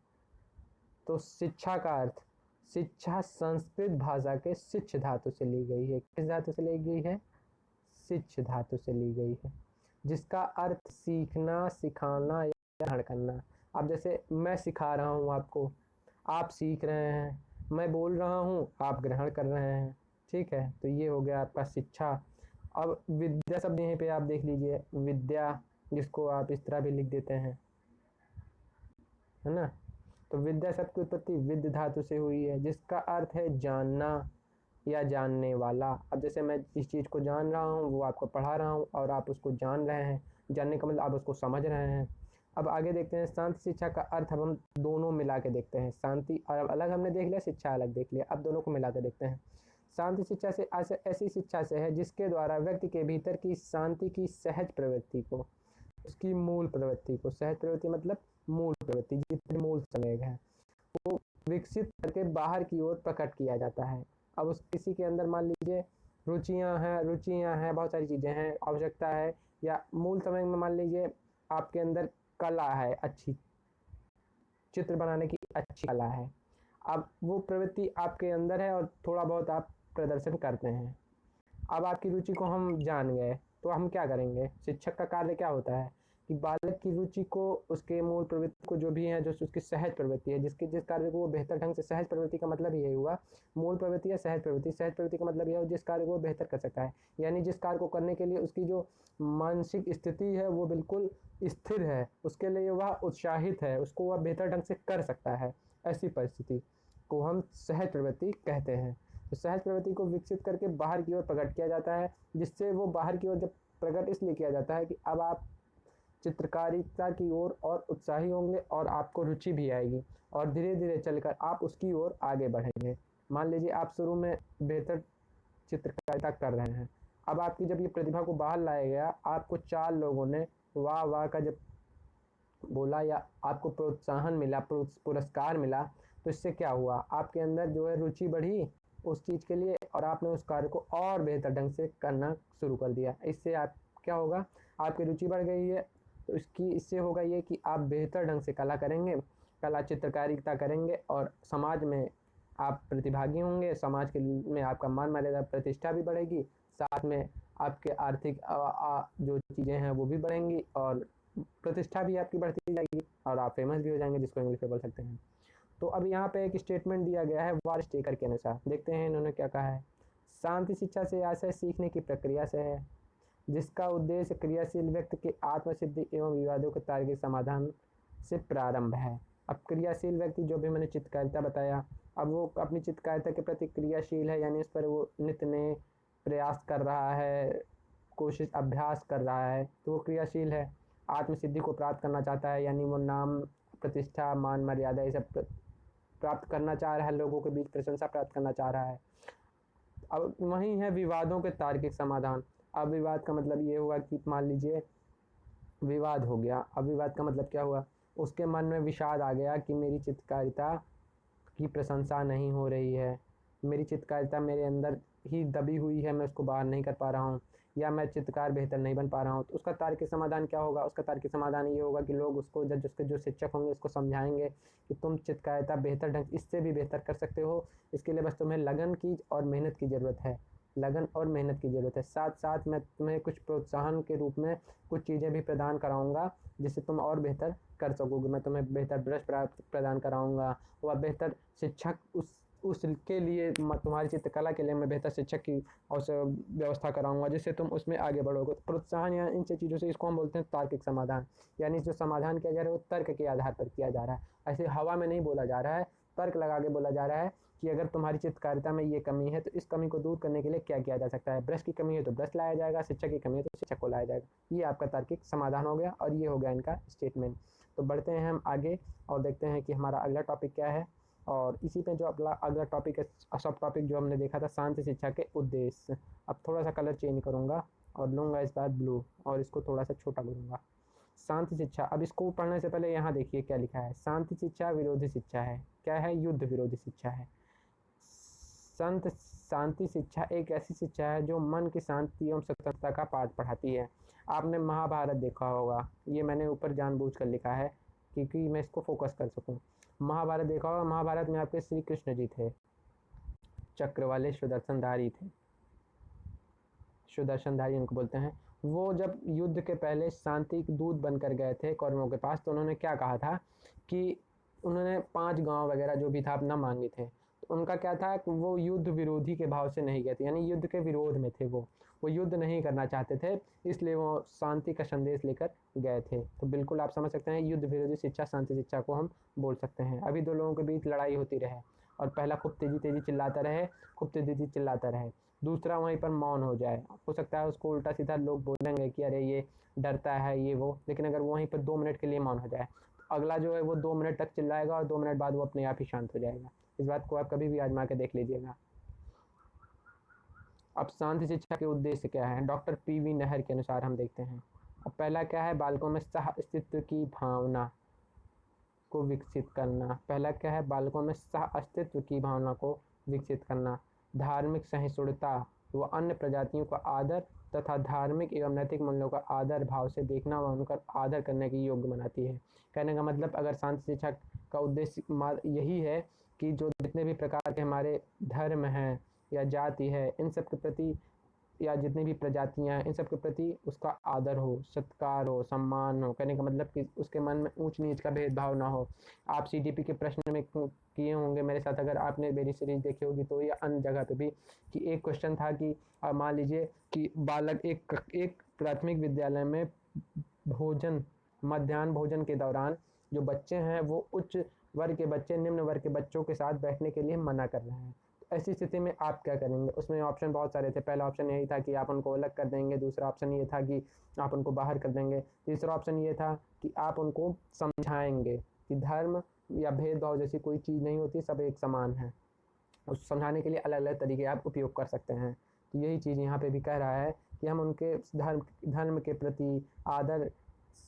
[SPEAKER 1] तो शिक्षा का अर्थ, शिक्षा संस्कृत भाषा के शिक्ष धातु से ली गई है। किस धातु से ली गई है, शिक्ष धातु से ली गई है, जिसका अर्थ सीखना, सिखाना या ग्रहण करना। अब जैसे मैं सिखा रहा हूँ आपको, आप सीख रहे हैं, मैं बोल रहा हूँ, आप ग्रहण कर रहे हैं, ठीक है। तो ये हो गया आपका शिक्षा। अब विद्या शब्द यहीं पे आप देख लीजिए, विद्या जिसको आप इस तरह भी लिख देते हैं, है ना। तो विद्या शब्द की उत्पत्ति विद्य धातु से हुई है, जिसका अर्थ है जानना या जानने वाला। अब जैसे मैं जिस चीज़ को जान रहा हूँ वो आपको पढ़ा रहा हूँ और आप उसको जान रहे हैं,
[SPEAKER 2] जानने का मतलब आप उसको समझ रहे हैं। अब आगे देखते हैं शांति शिक्षा का अर्थ। अब हम दोनों मिला के देखते हैं, शांति और अलग हमने देख लिया, शिक्षा अलग देख लिया, अब दोनों को मिला के देखते हैं। शांति शिक्षा से ऐसी शिक्षा से है जिसके द्वारा व्यक्ति के भीतर की शांति की सहज प्रवृत्ति को, उसकी मूल प्रवृत्ति को, सहज प्रवृत्ति मतलब मूल प्रवृत्ति, जितने मूल संवेग है वो विकसित करके बाहर की ओर प्रकट किया जाता है। अब उस किसी के अंदर मान लीजिए रुचियां हैं, बहुत सारी चीज़ें हैं, आवश्यकता है, या मूल समय में मान लीजिए आपके अंदर कला है, अच्छी चित्र बनाने की अच्छी कला है। अब वो प्रवृत्ति आपके अंदर है और थोड़ा बहुत आप प्रदर्शन करते हैं। अब आपकी रुचि को हम जान गए तो हम क्या करेंगे, शिक्षक का कार्य क्या होता है कि बालक की रुचि को, उसके मूल प्रवृत्ति को जो भी है, जो उसकी सहज प्रवृत्ति है, जिस कार्य को वो बेहतर ढंग से, सहज प्रवृत्ति का मतलब यही हुआ, मूल प्रवृत्ति या सहज प्रवृत्ति। सहज प्रवृत्ति का मतलब यह हो जिस कार्य को वो बेहतर कर सकता है, यानी जिस कार्य को करने के लिए उसकी जो मानसिक स्थिति है वो बिल्कुल स्थिर है, उसके लिए वह उत्साहित है, उसको वह बेहतर ढंग से कर सकता है, ऐसी परिस्थिति को हम सहज प्रवृत्ति कहते हैं। तो सहज प्रवृत्ति को विकसित करके बाहर की ओर प्रकट किया जाता है, जिससे वो बाहर की ओर जब प्रकट इसलिए किया जाता है कि अब आप चित्रकारिता की ओर और उत्साही होंगे और आपको रुचि भी आएगी और धीरे धीरे चलकर आप उसकी ओर आगे बढ़ेंगे। मान लीजिए आप शुरू में बेहतर चित्रकारिता कर रहे हैं, अब आपकी जब ये प्रतिभा को बाहर लाया गया, आपको 4 लोगों ने वाह वाह का जब बोला या आपको प्रोत्साहन मिला, पुरस्कार मिला, तो इससे क्या हुआ, आपके अंदर जो है रुचि बढ़ी उस चीज़ के लिए और आपने उस कार्य को और बेहतर ढंग से करना शुरू कर दिया। इससे आप क्या होगा, आपकी रुचि बढ़ गई है, तो इससे होगा ये कि आप बेहतर ढंग से कला करेंगे, कला चित्रकारिता करेंगे और समाज में आप प्रतिभागी होंगे, समाज के में आपका मान मर्यादा प्रतिष्ठा भी बढ़ेगी, साथ में आपके आर्थिक जो चीज़ें हैं वो भी बढ़ेंगी और प्रतिष्ठा भी आपकी बढ़ती जाएगी और आप फेमस भी हो जाएंगे, जिसको इंग्लिश में बोल सकते हैं। तो अब यहाँ पे एक स्टेटमेंट दिया गया है वॉरेन टेकर के अनुसार, देखते हैं इन्होंने क्या कहा है। शांति शिक्षा से आशय सीखने की प्रक्रिया से है, जिसका उद्देश्य क्रियाशील व्यक्ति के आत्मसिद्धि एवं विवादों के तार्किक समाधान से प्रारंभ है। अब क्रियाशील व्यक्ति, जो भी मैंने चित्रकारिता बताया, अब वो अपनी चित्रकारिता के प्रति क्रियाशील है, यानी इस पर वो नित्य नए प्रयास कर रहा है, कोशिश अभ्यास कर रहा है, तो वो क्रियाशील है। आत्मसिद्धि को प्राप्त करना चाहता है, यानी वो नाम प्रतिष्ठा मान मर्यादा ये सब प्राप्त करना चाह रहा है, लोगों के बीच प्रशंसा प्राप्त करना चाह रहा है। अब वहीं है विवादों के तार्किक समाधान। अब विवाद का मतलब ये हुआ कि मान लीजिए विवाद हो गया, अब विवाद का मतलब क्या हुआ, उसके मन में विषाद आ गया कि मेरी चित्रकारिता की प्रशंसा नहीं हो रही है, मेरी चित्रकारिता मेरे अंदर ही दबी हुई है, मैं उसको बाहर नहीं कर पा रहा हूँ, या मैं चित्रकार बेहतर नहीं बन पा रहा हूँ। तो उसका तार्किक समाधान क्या होगा, उसका तार्किक समाधान ये होगा कि लोग उसको, जब उसके जो शिक्षक होंगे उसको समझाएंगे कि तुम चित्रकारिता बेहतर ढंग इससे भी बेहतर कर सकते हो, इसके लिए बस तुम्हें लगन की और मेहनत की ज़रूरत है, लगन और मेहनत की ज़रूरत है। साथ साथ मैं तुम्हें कुछ प्रोत्साहन के रूप में कुछ चीज़ें भी प्रदान कराऊंगा जिससे तुम और बेहतर कर सकोगे। मैं तुम्हें बेहतर ब्रश प्रदान कराऊंगा, व बेहतर शिक्षक उसके लिए, तुम्हारी चित्रकला के लिए मैं बेहतर शिक्षक की व्यवस्था कराऊंगा जिससे तुम उसमें आगे बढ़ोगे। प्रोत्साहन या इन सब चीज़ों से, इसको हम बोलते हैं तार्किक समाधान, यानी जो समाधान किया जा रहा है वो तर्क के आधार पर किया जा रहा है, ऐसे हवा में नहीं बोला जा रहा है, तर्क लगा के बोला जा रहा है कि अगर तुम्हारी चित्रकारिता में ये कमी है तो इस कमी को दूर करने के लिए क्या किया जा सकता है। ब्रश की कमी है तो ब्रश लाया जाएगा, शिक्षक की कमी है तो शिक्षक को लाया जाएगा। ये आपका तार्किक समाधान हो गया और ये हो गया इनका स्टेटमेंट। तो बढ़ते हैं हम आगे और देखते हैं कि हमारा अगला टॉपिक क्या है। और इसी पे जो अगला टॉपिक है, सब टॉपिक जो हमने देखा था शांति शिक्षा के उद्देश्य। अब थोड़ा सा कलर चेंज करूँगा और लूँगा इस बार ब्लू और इसको थोड़ा सा छोटा करूँगा। शांति शिक्षा, अब इसको पढ़ने से पहले यहाँ देखिए क्या लिखा है। शांति शिक्षा विरोधी शिक्षा है। क्या है? युद्ध विरोधी शिक्षा है। शांति शिक्षा एक ऐसी शिक्षा है जो मन की शांति एवं स्वतंत्रता का पाठ पढ़ाती है। आपने महाभारत देखा होगा, ये मैंने ऊपर जानबूझकर लिखा है क्योंकि मैं इसको फोकस कर सकूं। महाभारत देखा होगा, महाभारत में आपके श्री कृष्ण जी थे, चक्र वाले सुदर्शनधारी थे, सुदर्शनधारी उनको बोलते हैं। वो जब युद्ध के पहले शांति दूत बनकर गए थे कौरवों के पास, तो उन्होंने क्या कहा था कि उन्होंने 5 गांव वगैरह जो भी था अपना मांगे थे। तो उनका क्या था कि वो युद्ध विरोधी के भाव से नहीं गए थे, यानी युद्ध के विरोध में थे, वो युद्ध नहीं करना चाहते थे, इसलिए वो शांति का संदेश लेकर गए थे। तो बिल्कुल आप समझ सकते हैं युद्ध विरोधी शिक्षा शांति शिक्षा को हम बोल सकते हैं। अभी 2 लोगों के बीच लड़ाई होती रहे और पहला खूब तेजी चिल्लाता रहे, खूब तेजी चिल्लाता रहे, दूसरा वहीं पर मौन हो जाए। हो सकता है उसको उल्टा सीधा लोग बोलेंगे कि अरे ये डरता है ये वो, लेकिन अगर वो वहीं पर 2 मिनट के लिए मौन हो जाए तो अगला जो है वो 2 मिनट तक चिल्लाएगा और 2 मिनट बाद वो अपने आप ही शांत हो जाएगा। इस बात को आप कभी भी आजमा के देख लीजिएगा। अब शांति शिक्षा के उद्देश्य क्या है, डॉक्टर पी.वी. नहर के अनुसार हम देखते हैं। अब पहला क्या है, बालकों में सह अस्तित्व की भावना को विकसित करना। पहला क्या है, बालकों में सह अस्तित्व की भावना को विकसित करना। धार्मिक सहिष्णुता व अन्य प्रजातियों का आदर तथा धार्मिक एवं नैतिक मूल्यों का आदर भाव से देखना व उनका आदर करने की योग्य बनाती है। कहने का मतलब अगर शांति शिक्षा का उद्देश्य यही है कि जो जितने भी प्रकार के हमारे धर्म हैं या जाति है, इन सब के प्रति या जितनी भी प्रजातियां हैं इन सब के प्रति उसका आदर हो, सत्कार हो, सम्मान हो। कहने का मतलब कि उसके मन में ऊंच नीच का भेदभाव ना हो। आप सीटीपी के प्रश्न में किए होंगे मेरे साथ, अगर आपने मेरी सीरीज देखी होगी तो, या अन्य जगह पे भी, कि एक क्वेश्चन था कि मान लीजिए कि बालक एक प्राथमिक विद्यालय में भोजन, मध्याह्न भोजन के दौरान जो बच्चे हैं वो उच्च वर्ग के बच्चे निम्न वर्ग के बच्चों के साथ बैठने के लिए मना कर रहे हैं। ऐसी स्थिति में आप क्या करेंगे? उसमें ऑप्शन बहुत सारे थे। पहला ऑप्शन यही था कि आप उनको अलग कर देंगे, दूसरा ऑप्शन ये था कि आप उनको बाहर कर देंगे, तीसरा ऑप्शन ये था कि आप उनको समझाएंगे कि धर्म या भेदभाव जैसी कोई चीज़ नहीं होती, सब एक समान है। उस समझाने के लिए अलग अलग तरीके आप उपयोग कर सकते हैं। तो यही चीज़ यहाँ पे भी कह रहा है कि हम उनके धर्म के प्रति आदर,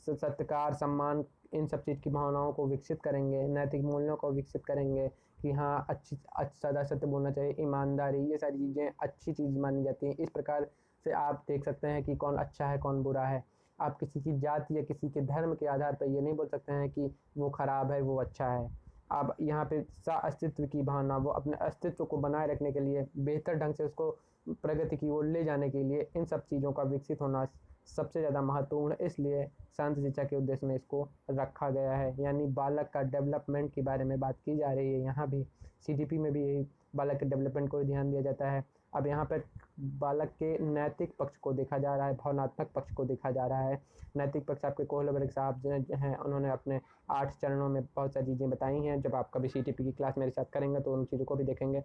[SPEAKER 2] सत्कार, सम्मान, इन सब चीज़ की भावनाओं को विकसित करेंगे, नैतिक मूल्यों को विकसित करेंगे कि हाँ सदा सत्य बोलना चाहिए, ईमानदारी, ये सारी चीज़ें अच्छी चीज़ मानी जाती हैं। इस प्रकार से आप देख सकते हैं कि कौन अच्छा है कौन बुरा है। आप किसी की जाति या किसी के धर्म के आधार पर ये नहीं बोल सकते हैं कि वो खराब है वो अच्छा है। आप यहाँ पे अस्तित्व की भावना, वो अपने अस्तित्व को बनाए रखने के लिए, बेहतर ढंग से उसको प्रगति की ओर ले जाने के लिए इन सब चीज़ों का विकसित होना सबसे ज़्यादा महत्वपूर्ण है। इसलिए शांति शिक्षा के उद्देश्य में इसको रखा गया है। यानी बालक का डेवलपमेंट के बारे में बात की जा रही है। यहाँ भी सीटीपी में भी यही बालक के डेवलपमेंट को ध्यान दिया जाता है। अब यहाँ पर बालक के नैतिक पक्ष को देखा जा रहा है, भावनात्मक पक्ष को देखा जा रहा है। नैतिक पक्ष आपके कोहलबर्ग साहब जो हैं उन्होंने अपने 8 चरणों में बहुत सारी चीज़ें बताई हैं। जब आप कभी सीटीपी की क्लास मेरे साथ करेंगे तो उन चीज़ों को भी देखेंगे।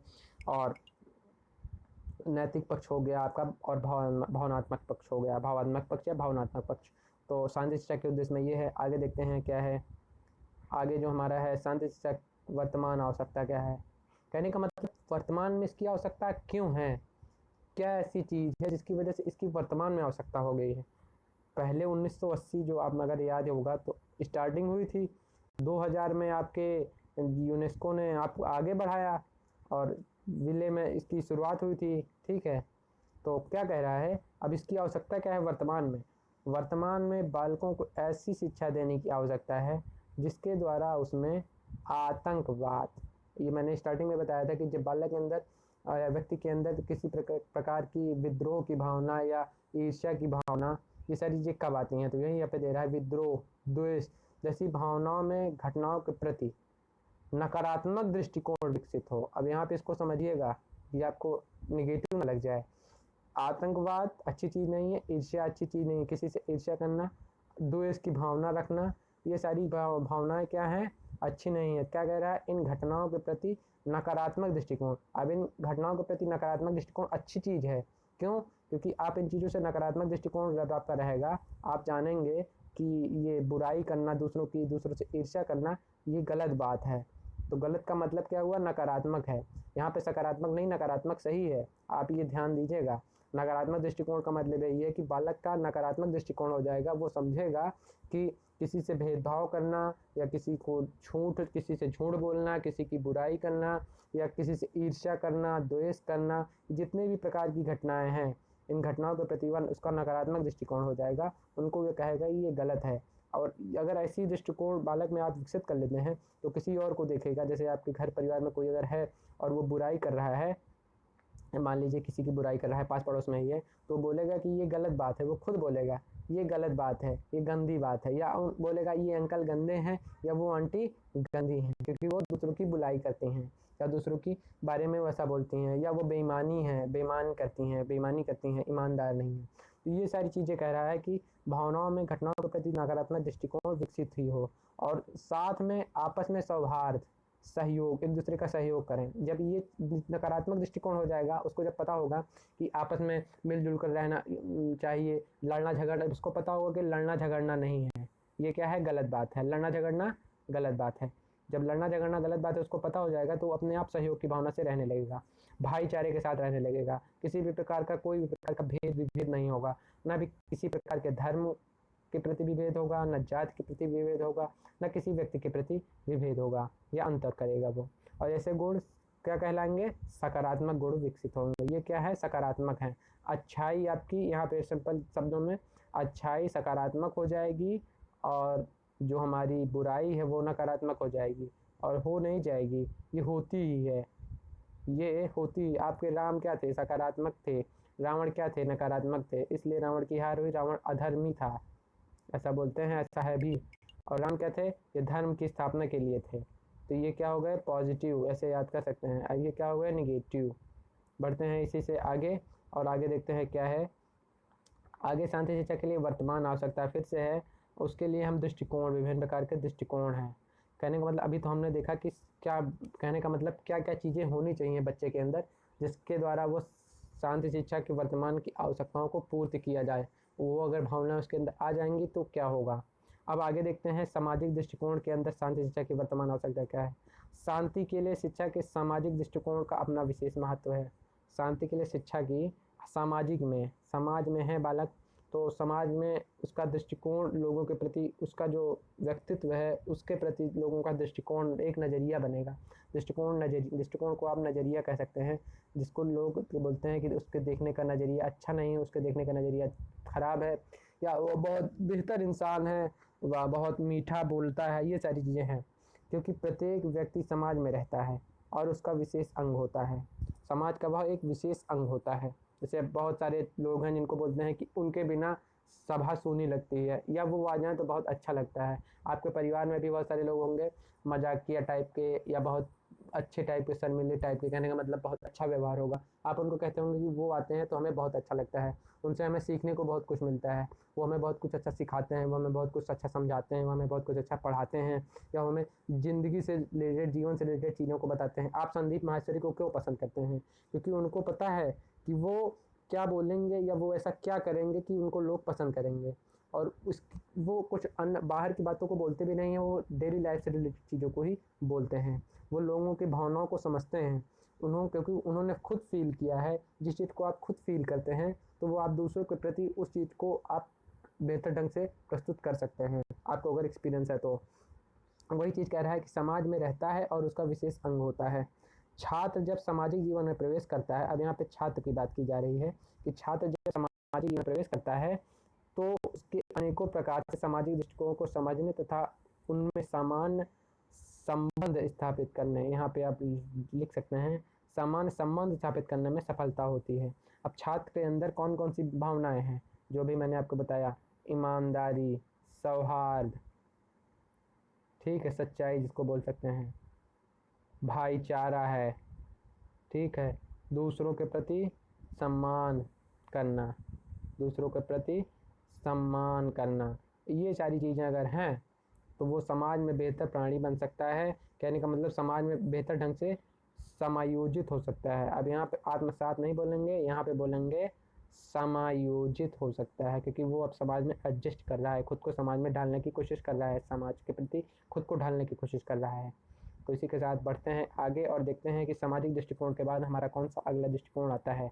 [SPEAKER 2] और नैतिक पक्ष हो गया आपका, और भावनात्मक पक्ष हो गया, भावात्मक पक्ष या भावनात्मक पक्ष। तो शांति शिक्षा के उद्देश्य में ये है। आगे देखते हैं क्या है। आगे जो हमारा है, शांति शिक्षा वर्तमान आवश्यकता क्या है। कहने का मतलब वर्तमान में इसकी आवश्यकता क्यों है, क्या ऐसी चीज़ है जिसकी वजह से इसकी वर्तमान में आवश्यकता हो गई है। पहले 1980 जो आप अगर याद होगा तो स्टार्टिंग हुई थी, 2000 में आपके यूनेस्को ने आपको आगे बढ़ाया और विले में इसकी शुरुआत हुई थी। ठीक है, तो क्या कह रहा है, अब इसकी आवश्यकता क्या है वर्तमान में। वर्तमान में बालकों को ऐसी शिक्षा देने की आवश्यकता है जिसके द्वारा उसमें आतंकवाद, ये मैंने स्टार्टिंग में बताया था कि जब बालक के अंदर, व्यक्ति के अंदर किसी प्रकार की विद्रोह की भावना या ईर्ष्या की भावना, ये सारी चीज़ें कब आती हैं, तो यही यहाँ पे दे रहा है, विद्रोह, द्वेष जैसी भावनाओं में घटनाओं के प्रति नकारात्मक दृष्टिकोण विकसित हो। अब यहाँ पे इसको समझिएगा, ये आपको निगेटिव ना लग जाए। आतंकवाद अच्छी चीज़ नहीं है, ईर्ष्या अच्छी चीज़ नहीं है। किसी से ईर्ष्या करना, द्वेष की भावना रखना, ये सारी भावनाएं क्या हैं, अच्छी नहीं है। क्या कह रहा है, इन घटनाओं के प्रति नकारात्मक दृष्टिकोण। अब इन घटनाओं के प्रति नकारात्मक दृष्टिकोण अच्छी चीज़ है। क्यों? क्योंकि आप इन चीज़ों से नकारात्मक दृष्टिकोण जब आपका रहेगा, आप जानेंगे कि ये बुराई करना, दूसरों से ईर्ष्या करना, ये गलत बात है। तो गलत का मतलब क्या हुआ, नकारात्मक है। यहाँ पे सकारात्मक नहीं, नकारात्मक सही है, आप ये ध्यान दीजिएगा। नकारात्मक दृष्टिकोण का मतलब यही है कि बालक का नकारात्मक दृष्टिकोण हो जाएगा। वो समझेगा कि किसी से भेदभाव करना या किसी से झूठ बोलना, किसी की बुराई करना या किसी से ईर्ष्या करना, द्वेष करना, जितने भी प्रकार की घटनाएं हैं, इन घटनाओं के प्रति उसका नकारात्मक दृष्टिकोण हो जाएगा। उनको ये कहेगा ये गलत है। और अगर ऐसी दृष्टिकोण बालक में आप विकसित कर लेते हैं तो किसी और को देखेगा, जैसे आपके घर परिवार में कोई अगर है और वो बुराई कर रहा है, मान लीजिए किसी की बुराई कर रहा है, पास पड़ोस में ही है, तो बोलेगा कि ये गलत बात है। वो खुद बोलेगा ये गलत बात है, ये गंदी बात है, या बोलेगा ये अंकल गंदे हैं या वो आंटी गंदी हैं, क्योंकि वो दूसरों की बुराई करती हैं या दूसरों की बारे में वैसा बोलती हैं, या वो बेईमानी करती हैं, ईमानदार नहीं है। तो ये सारी चीज़ें कह रहा है कि भावनाओं में, घटनाओं के प्रति नकारात्मक दृष्टिकोण विकसित हुई हो, और साथ में आपस में सौहार्द, सहयोग, एक दूसरे का सहयोग करें। जब ये नकारात्मक दृष्टिकोण हो जाएगा, उसको जब पता होगा कि आपस में मिलजुल कर रहना चाहिए, लड़ना झगड़ना, उसको पता होगा कि लड़ना झगड़ना नहीं है, ये क्या है, गलत बात है, लड़ना झगड़ना गलत बात है। जब लड़ना झगड़ना गलत बात है उसको पता हो जाएगा तो वो अपने आप सहयोग की भावना से रहने लगेगा, भाईचारे के साथ रहने लगेगा, किसी भी प्रकार का कोई भी प्रकार का भेद विभेद नहीं होगा, ना भी किसी प्रकार के धर्म के प्रति विभेद होगा, न जाति के प्रति विभेद होगा, न किसी व्यक्ति के प्रति विभेद होगा, या अंतर करेगा वो। और ऐसे गुण क्या कहलाएंगे, सकारात्मक गुण विकसित होंगे। ये क्या है, सकारात्मक है। अच्छाई आपकी यहाँ पे सिंपल शब्दों में अच्छाई सकारात्मक हो जाएगी, और जो हमारी बुराई है वो नकारात्मक हो जाएगी, और हो नहीं जाएगी, ये होती ही है, ये होती। आपके राम क्या थे, सकारात्मक थे, रावण क्या थे, नकारात्मक थे, इसलिए रावण की हार हुई, रावण अधर्मी था, ऐसा बोलते हैं, ऐसा है भी। और राम क्या थे, ये धर्म की स्थापना के लिए थे। तो ये क्या हो गए, पॉजिटिव, ऐसे याद कर सकते हैं। और ये क्या हो गया, निगेटिव। बढ़ते हैं इसी से आगे, और आगे देखते हैं क्या है। आगे शांति शिक्षा के लिए वर्तमान आवश्यकता फिर से है, उसके लिए हम दृष्टिकोण, विभिन्न प्रकार के दृष्टिकोण हैं। कहने का मतलब अभी तो हमने देखा कि क्या, कहने का मतलब क्या क्या चीज़ें होनी चाहिए बच्चे के अंदर, जिसके द्वारा वो शांति शिक्षा की वर्तमान की आवश्यकताओं को पूर्ति किया जाए। वो अगर भावना उसके अंदर आ जाएंगी तो क्या होगा। अब आगे देखते हैं सामाजिक दृष्टिकोण के अंदर शांति शिक्षा की वर्तमान आवश्यकता क्या है। शांति के लिए शिक्षा के सामाजिक दृष्टिकोण का अपना विशेष महत्व है। शांति के लिए शिक्षा की सामाजिक में, समाज में है बालक, तो समाज में उसका दृष्टिकोण, लोगों के प्रति उसका जो व्यक्तित्व है उसके प्रति लोगों का दृष्टिकोण, एक नज़रिया बनेगा। दृष्टिकोण को आप नज़रिया कह सकते हैं, जिसको लोग बोलते हैं कि उसके देखने का नज़रिया अच्छा नहीं है, उसके देखने का नज़रिया खराब है, या वो बहुत बेहतर इंसान है, वह बहुत मीठा बोलता है, ये सारी चीज़ें हैं। क्योंकि प्रत्येक व्यक्ति समाज में रहता है और उसका विशेष अंग होता है, समाज का वह एक विशेष अंग होता है। जैसे बहुत सारे लोग हैं जिनको बोलते हैं कि उनके बिना सभा सूनी लगती है, या वो आ जाएँ तो बहुत अच्छा लगता है। आपके परिवार में भी बहुत सारे लोग होंगे मजाकिया टाइप के, या बहुत अच्छे टाइप के, शर्मीले टाइप के, कहने का मतलब बहुत अच्छा व्यवहार होगा। आप उनको कहते होंगे कि वो आते हैं तो हमें बहुत अच्छा लगता है, उनसे हमें सीखने को बहुत कुछ मिलता है, वो हमें बहुत कुछ अच्छा सिखाते हैं, वो हमें बहुत कुछ अच्छा समझाते हैं, वो हमें बहुत कुछ अच्छा पढ़ाते हैं, या हमें ज़िंदगी से रिलेटेड, जीवन से रिलेटेड चीज़ों को बताते हैं। आप संदीप माहेश्वरी को क्यों पसंद करते हैं, क्योंकि उनको पता है कि वो क्या बोलेंगे या वो ऐसा क्या करेंगे कि उनको लोग पसंद करेंगे। और उस वो कुछ अन्य बाहर की बातों को बोलते भी नहीं हैं, वो डेली लाइफ से रिलेटेड चीज़ों को ही बोलते हैं। वो लोगों की भावनाओं को समझते हैं, क्योंकि उन्होंने खुद फील किया है। जिस चीज़ को आप खुद फील करते हैं तो वो आप दूसरों के प्रति उस चीज़ को आप बेहतर ढंग से प्रस्तुत कर सकते हैं, आपको अगर एक्सपीरियंस है तो। वही चीज़ कह रहा है कि समाज में रहता है और उसका विशेष अंग होता है। छात्र जब सामाजिक जीवन में प्रवेश करता है, अब यहाँ पे छात्र की बात की जा रही है कि छात्र जब सामाजिक जीवन में प्रवेश करता है तो उसके अनेकों प्रकार के सामाजिक दृष्टिकोणों को समझने तथा उनमें समान संबंध स्थापित करने, यहाँ पे आप लिख सकते हैं, समान संबंध स्थापित करने में सफलता होती है। अब छात्र के अंदर कौन कौन सी भावनाएं हैं, जो भी मैंने आपको बताया, ईमानदारी, सौहार्द, ठीक है, सच्चाई जिसको बोल सकते हैं, भाईचारा है, ठीक है, दूसरों के प्रति सम्मान करना, दूसरों के प्रति सम्मान करना, ये सारी चीज़ें अगर हैं तो वो समाज में बेहतर प्राणी बन सकता है। कहने का मतलब समाज में बेहतर ढंग से समायोजित हो सकता है। अब यहाँ पे आत्मसात नहीं बोलेंगे, यहाँ पे बोलेंगे समायोजित हो सकता है, क्योंकि वो अब समाज में एडजस्ट कर रहा है, खुद को समाज में डालने की कोशिश कर रहा है, समाज के प्रति खुद को ढालने की कोशिश कर रहा है। तो इसी के साथ बढ़ते हैं आगे और देखते हैं कि सामाजिक दृष्टिकोण के बाद हमारा कौन सा अगला दृष्टिकोण आता है।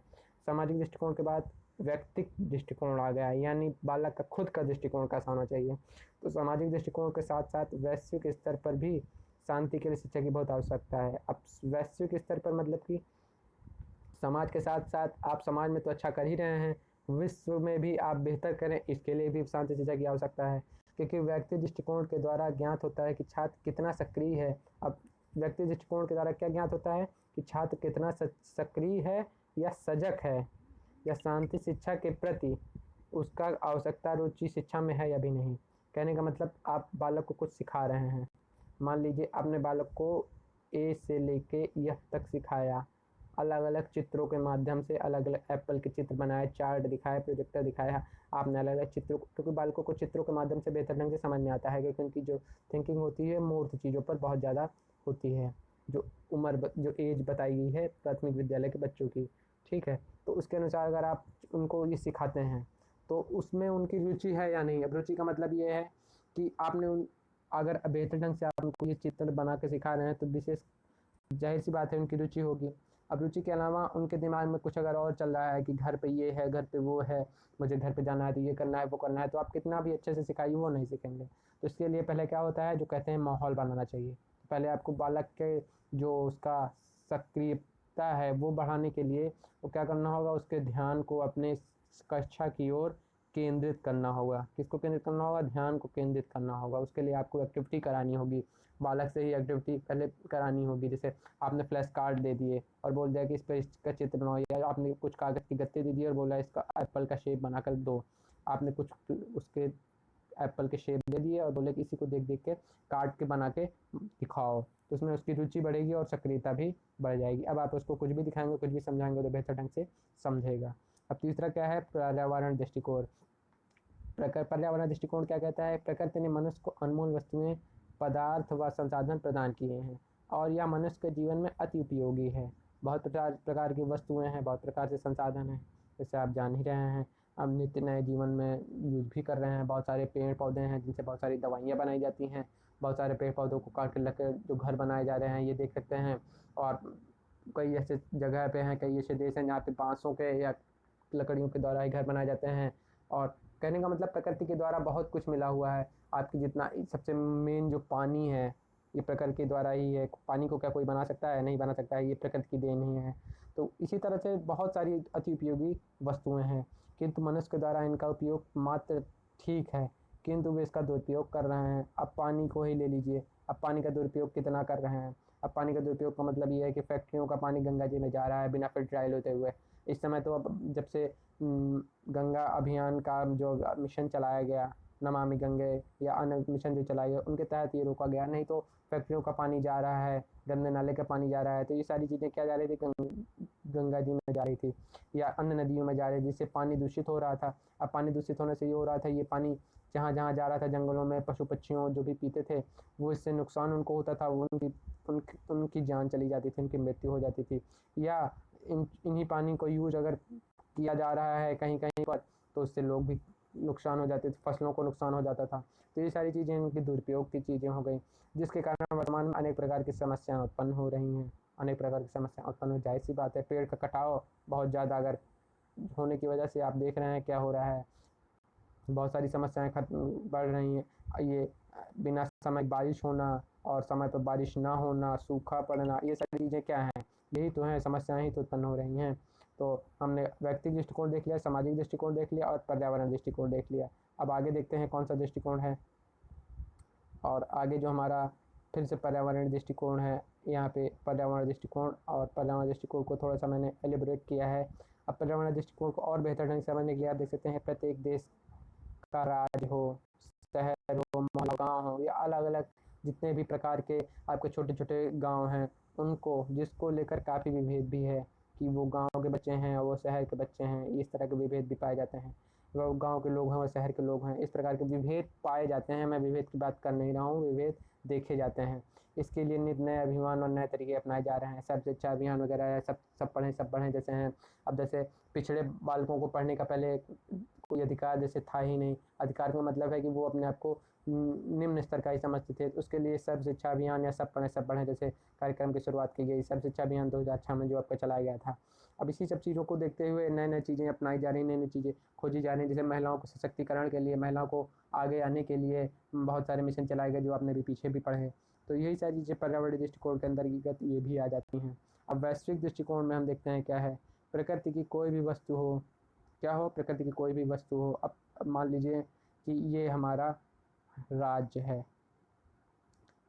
[SPEAKER 2] सामाजिक दृष्टिकोण के बाद व्यक्तिगत दृष्टिकोण आ गया, यानी बालक का खुद का दृष्टिकोण कैसा होना चाहिए। तो सामाजिक दृष्टिकोण के साथ साथ वैश्विक स्तर पर भी शांति के लिए शिक्षा की बहुत आवश्यकता है। अब वैश्विक स्तर पर मतलब कि समाज के साथ साथ आप समाज में तो अच्छा कर ही रहे हैं, विश्व में भी आप बेहतर करें, इसके लिए भी शांति शिक्षा की आवश्यकता है। क्योंकि व्यक्ति दृष्टिकोण के द्वारा ज्ञात होता है कि छात्र कितना सक्रिय है। अब व्यक्ति दृष्टिकोण के द्वारा क्या ज्ञात होता है कि छात्र कितना सक्रिय है या सजग है, या शांति शिक्षा के प्रति उसका आवश्यकता रुचि शिक्षा में है या भी नहीं। कहने का मतलब आप बालक को कुछ सिखा रहे हैं, मान लीजिए आपने बालक को ए से लेके यह तक सिखाया, अलग अलग चित्रों के माध्यम से अलग अलग एप्पल के चित्र बनाए, चार्ट दिखाए, प्रोजेक्टर दिखाया, आपने अलग अलग चित्रों, क्योंकि बालकों को चित्रों के माध्यम से बेहतर ढंग से समझ में आता है, क्योंकि उनकी जो थिंकिंग होती है मूर्त चीज़ों पर बहुत ज़्यादा होती है, जो जो एज बताई गई है प्राथमिक विद्यालय के बच्चों की, ठीक है। तो उसके अनुसार अगर आप उनको ये सिखाते हैं तो उसमें उनकी रुचि है या नहीं। अब रुचि का मतलब ये है कि आपने अगर बेहतर ढंग से आप उनको ये चित्र बना के सिखा रहे हैं तो विशेष जाहिर सी बात है उनकी रुचि होगी। अब रुचि के अलावा उनके दिमाग में कुछ अगर और चल रहा है कि घर पे ये है, घर पे वो है, मुझे घर पे जाना है तो ये करना है, वो करना है, तो आप कितना भी अच्छे से सिखाइए वो नहीं सीखेंगे। तो इसके लिए पहले क्या होता है, जो कहते हैं माहौल बनाना चाहिए। पहले आपको बालक के जो उसका सक्रियता है वो बढ़ाने के लिए वो क्या करना होगा, उसके ध्यान को अपने कक्षा की ओर केंद्रित करना होगा। किसको केंद्रित करना होगा, ध्यान को केंद्रित करना होगा। उसके लिए आपको एक्टिविटी करानी होगी, बालक से ही एक्टिविटी पहले करानी होगी। जैसे आपने फ्लैश कार्ड दे दिए और बोल दिया कि इस पर इसका चित्र बनाओ, या आपने कुछ कागज़ की गत्ते दे दी और बोला इसका एप्पल का शेप बनाकर दो। आपने कुछ उसके एप्पल के शेप दे दिए और बोले कि इसी को देख देख के काट के बना के दिखाओ, तो उसमें उसकी रुचि बढ़ेगी और सक्रियता भी बढ़ जाएगी। अब आप उसको कुछ भी दिखाएंगे, कुछ भी समझाएंगे तो बेहतर ढंग से समझेगा। अब तीसरा क्या है, पर्यावरण दृष्टिकोण। पर्यावरण दृष्टिकोण क्या कहता है, प्रकृति ने मनुष्य को अनमोल वस्तुएं, पदार्थ व संसाधन प्रदान किए हैं और यह मनुष्य के जीवन में अति उपयोगी है। बहुत प्रकार की वस्तुएं हैं, बहुत प्रकार से संसाधन हैं, जैसे आप जान ही रहे हैं। हम नित्य नए जीवन में यूज भी कर रहे हैं। बहुत सारे पेड़ पौधे हैं जिनसे बहुत सारी दवाइयाँ बनाई जाती हैं। बहुत सारे पेड़ पौधों को काट के लकड़ जो घर बनाए जा रहे हैं ये देख सकते हैं। और कई ऐसे जगह पे हैं, कई ऐसे देश हैं जहाँ पे बांसों के या लकड़ियों के द्वारा ही घर बनाए जाते हैं। और कहने का मतलब प्रकृति के द्वारा बहुत कुछ मिला हुआ है। आपकी जितना सबसे मेन जो पानी है ये प्रकृति के द्वारा ही है। पानी को क्या कोई बना सकता है, नहीं बना सकता है, ये प्रकृति की देन ही है। तो इसी तरह से बहुत सारी अति उपयोगी वस्तुएं हैं, किंतु मनुष्य के द्वारा इनका उपयोग मात्र ठीक है, किंतु वे इसका दुरुपयोग कर रहे हैं। अब पानी को ही ले लीजिए, अब पानी का दुरुपयोग कितना कर रहे हैं। अब पानी का दुरुपयोग का मतलब ये है कि फैक्ट्रियों का पानी गंगा जी में जा रहा है बिना फिल्ट्राइल होते हुए। इस समय तो अब जब से गंगा अभियान का जो मिशन चलाया गया, नमामि गंगे या अन्य मिशन जो चलाए गए, उनके तहत ये रोका गया। नहीं तो फैक्ट्रियों का पानी जा रहा है, गंदे नाले का पानी जा रहा है, तो ये सारी चीज़ें क्या जा रही थी, गंगा जी में जा रही थी या अन्य नदियों में जा रही थी, जिससे पानी दूषित हो रहा था। अब पानी दूषित होने से ये हो रहा था, ये पानी जहाँ जहाँ जा रहा था जंगलों में पशु पक्षियों जो भी पीते थे वो इससे नुकसान उनको होता था, उनकी जान चली जाती थी, उनकी मृत्यु हो जाती थी। या इन्हीं पानी को यूज अगर किया जा रहा है कहीं कहीं पर तो उससे लोग भी नुकसान हो जाते थे, फसलों को नुकसान हो जाता था। तो ये सारी चीज़ें इनकी दुरुपयोग की चीज़ें हो गई, जिसके कारण वर्तमान में अनेक प्रकार की समस्याएं उत्पन्न हो रही हैं। अनेक प्रकार की समस्याएं उत्पन्न हो, जाहिर सी बात है पेड़ का कटाव बहुत ज़्यादा अगर होने की वजह से आप देख रहे हैं क्या हो रहा है, बहुत सारी समस्याएं बढ़ रही हैं। ये बिना समय बारिश होना और समय पर बारिश ना होना, सूखा पड़ना, ये सारी चीज़ें क्या हैं, यही तो हैं, समस्याएं ही तो उत्पन्न हो रही हैं। तो हमने व्यक्तिगत दृष्टिकोण देख लिया, सामाजिक दृष्टिकोण देख लिया और पर्यावरण दृष्टिकोण देख लिया। अब आगे देखते हैं कौन सा दृष्टिकोण है। और आगे जो हमारा फिर से पर्यावरण दृष्टिकोण है, यहाँ पे पर्यावरण दृष्टिकोण और पर्यावरण दृष्टिकोण को थोड़ा सा मैंने एलिब्रेट किया है। अब पर्यावरण दृष्टिकोण को और बेहतर ढंग से समझने के लिए आप देख सकते हैं प्रत्येक देश का राज्य हो, शहर हो, मोहल्ला, गाँव हो, या अलग अलग जितने भी प्रकार के आपके छोटे छोटे गाँव हैं उनको, जिसको लेकर काफ़ी विभेद भी है कि वो गाँव के बच्चे हैं और वो शहर के बच्चे हैं, इस तरह के विभेद भी पाए जाते हैं। वो गाँव के लोग हैं वो शहर के लोग हैं, इस प्रकार के विभेद पाए जाते हैं। मैं विभेद की बात कर नहीं रहा हूँ, विभेद देखे जाते हैं। इसके लिए नित नए अभियान और नए तरीके अपनाए जा रहे हैं। सर्व शिक्षा अभियान वगैरह है, सब पढ़ें सब बढ़ें जैसे हैं। अब जैसे पिछड़े बालकों को पढ़ने का पहले कोई अधिकार जैसे था ही नहीं। अधिकार का मतलब है कि वो अपने आप को निम्न स्तर का ही समझते थे। उसके लिए सर्व शिक्षा अभियान या सब पढ़ें जैसे कार्यक्रम की शुरुआत की गई। सर्व शिक्षा अभियान 2006 में जो आपका चलाया गया था। अब इसी सब चीज़ों को देखते हुए नए नए चीज़ें अपनाई जा रही, नई नई चीज़ें खोजी जा रही हैं। जैसे महिलाओं को सशक्तिकरण के लिए, महिलाओं को आगे आने के लिए बहुत सारे मिशन चलाए गए जो आपने भी पीछे भी पढ़े। तो यही सारी चीज़ें पर्यावरण दृष्टिकोण के अंतर्गत ये भी आ जाती हैं। अब वैश्विक दृष्टिकोण में हम देखते हैं क्या है, प्रकृति की कोई भी वस्तु हो, क्या हो, प्रकृति की कोई भी वस्तु हो। अब मान लीजिए कि ये हमारा राज्य है,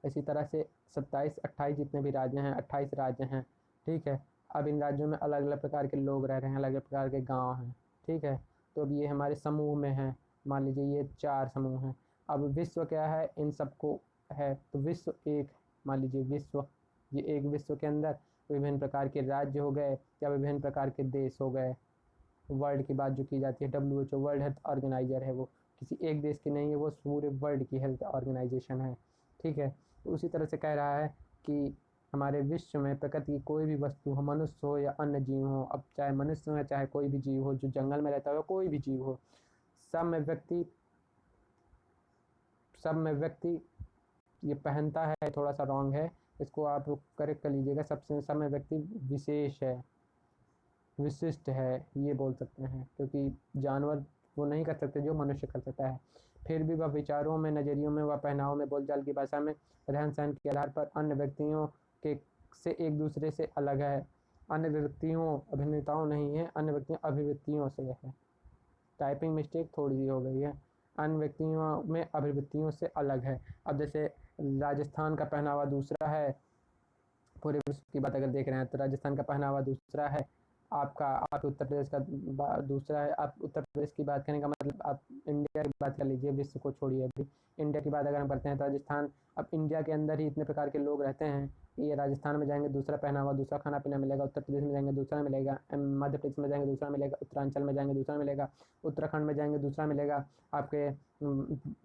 [SPEAKER 2] इसी तरह से 27-28 जितने भी राज्य हैं, 28 राज्य हैं, ठीक है। अब इन राज्यों में अलग अलग प्रकार के लोग रह रहे हैं, अलग अलग प्रकार के गांव हैं, ठीक है। तो अब ये हमारे समूह में हैं, मान लीजिए ये 4 समूह हैं। अब विश्व क्या है, इन सबको है तो विश्व एक, मान लीजिए विश्व, ये एक विश्व के अंदर विभिन्न प्रकार के राज्य हो गए या विभिन्न प्रकार के देश हो गए। वर्ल्ड की बात जो की जाती है, WHO वर्ल्ड हेल्थ ऑर्गेनाइजर है, वो किसी एक देश की नहीं है, वो पूरे वर्ल्ड की हेल्थ ऑर्गेनाइजेशन है। ठीक है, उसी तरह से कह रहा है कि हमारे विश्व में प्रकृति की कोई भी वस्तु हो, मनुष्य हो या अन्य जीव हो, अब चाहे मनुष्य हो या चाहे कोई भी जीव हो जो जंगल में रहता हो, कोई भी जीव हो, सब में व्यक्ति ये पहनता है, थोड़ा सा रॉन्ग है, इसको आप करेक्ट कर लीजिएगा। सब में व्यक्ति विशेष है, विशिष्ट है, ये बोल सकते हैं, क्योंकि जानवर वो नहीं कर सकते जो मनुष्य कर सकता है। फिर भी वह विचारों में, नज़रियों में, वह पहनावों में, बोलचाल की भाषा में, रहन सहन के आधार पर अन्य व्यक्तियों के से एक दूसरे से अलग है। अन्य व्यक्तियों, अभिनेताओं नहीं है, अन्य व्यक्तियों अभिव्यक्तियों से है। टाइपिंग मिस्टेक थोड़ी सी हो गई है। अन्य व्यक्तियों में अभिव्यक्तियों से अलग है। अब जैसे राजस्थान का पहनावा दूसरा है, पूरे विश्व की बात अगर देख रहे हैं तो राजस्थान का पहनावा दूसरा है, आपके उत्तर प्रदेश का दूसरा है। आप उत्तर प्रदेश की बात करने का मतलब आप इंडिया की बात कर लीजिए, विश्व को छोड़िए। अभी इंडिया की बात अगर हम करते हैं तो राजस्थान, अब इंडिया के अंदर ही इतने प्रकार के लोग रहते हैं कि ये राजस्थान में जाएंगे दूसरा पहनावा, दूसरा खाना पीना मिलेगा, उत्तर प्रदेश में जाएंगे दूसरा मिलेगा, मध्य प्रदेश में जाएंगे दूसरा मिलेगा, उत्तरांचल में जाएंगे दूसरा मिलेगा, उत्तराखंड में जाएंगे दूसरा मिलेगा, आपके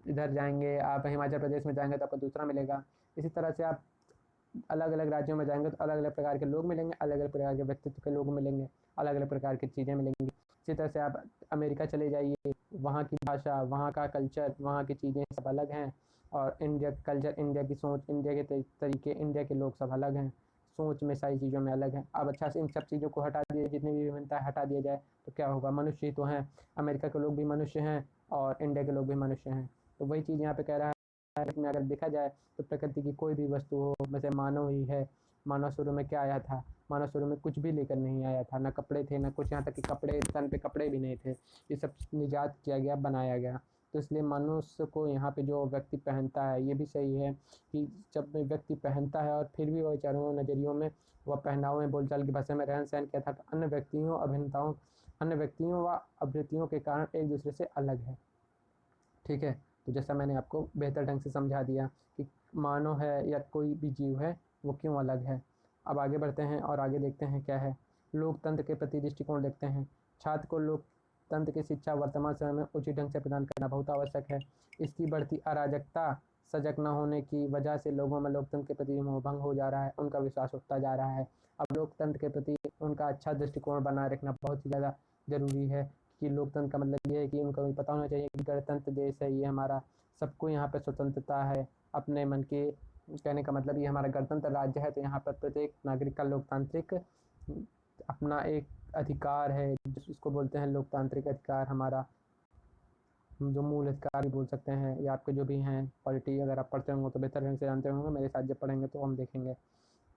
[SPEAKER 2] इधर जाएंगे, आप हिमाचल प्रदेश में जाएंगे तो आपको दूसरा मिलेगा। इसी तरह से आप अलग अलग राज्यों में जाएंगे तो अलग अलग प्रकार के लोग मिलेंगे, अलग अलग प्रकार के व्यक्तित्व के लोग मिलेंगे, अलग अलग प्रकार की चीज़ें मिलेंगी। इसी तरह से आप अमेरिका चले जाइए, वहाँ की भाषा, वहाँ का कल्चर, वहाँ की चीज़ें सब अलग हैं। और इंडिया का कल्चर, इंडिया की सोच, इंडिया के तरीके, इंडिया के लोग सब अलग हैं, सोच में सारी चीज़ों में अलग हैं। अब अच्छा से इन सब चीज़ों को हटा दिए, जितनी भी विभिन्नता हटा दिया जाए तो क्या होगा, मनुष्य ही तो हैं। अमेरिका के लोग भी मनुष्य हैं और इंडिया के लोग भी मनुष्य हैं। तो वही चीज़ यहाँ पे कह रहा है में अगर देखा जाए तो प्रकृति की कोई भी वस्तु हो, वैसे मानव ही है। मानव शुरू में क्या आया था, मानव शुरू में कुछ भी लेकर नहीं आया था, ना कपड़े थे ना कुछ, यहाँ तक कि कपड़े, तन पे कपड़े भी नहीं थे, ये सब निजात किया गया, बनाया गया। तो इसलिए मनुष्य को यहाँ पे जो व्यक्ति पहनता है, ये भी सही है कि जब व्यक्ति पहनता है और फिर भी वह विचारों नज़रियों में, वह पहनावे में, बोलचाल की भाषा में, रहन सहन के आधार पर अन्य व्यक्तियों व अभिवृत्तियों के कारण एक दूसरे से अलग है। ठीक है, तो जैसा मैंने आपको बेहतर ढंग से समझा दिया कि मानव है या कोई भी जीव है वो क्यों अलग है। अब आगे बढ़ते हैं और आगे देखते हैं क्या है। लोकतंत्र के प्रति दृष्टिकोण देखते हैं। छात्र को लोकतंत्र की शिक्षा वर्तमान समय में उचित ढंग से प्रदान करना बहुत आवश्यक है। इसकी बढ़ती अराजकता, सजग न होने की वजह से लोगों में लोकतंत्र के प्रति मोहभंग हो जा रहा है, उनका विश्वास उठता जा रहा है। अब लोकतंत्र के प्रति उनका अच्छा दृष्टिकोण बनाए रखना बहुत ही ज़्यादा ज़रूरी है कि लोकतंत्र का मतलब ये है कि उनको भी पता होना चाहिए कि गणतंत्र देश है ये हमारा, सबको यहाँ पर स्वतंत्रता है अपने मन के, कहने का मतलब ये हमारा गणतंत्र राज्य है, तो यहाँ पर प्रत्येक नागरिक का लोकतांत्रिक अपना एक अधिकार है, जिसको बोलते हैं लोकतांत्रिक अधिकार, हमारा जो मूल अधिकार भी बोल सकते हैं, या आपके जो भी हैं पॉलिटी, अगर आप पढ़ते होंगे तो बेहतर ढंग से जानते होंगे, मेरे साथ जब पढ़ेंगे तो हम देखेंगे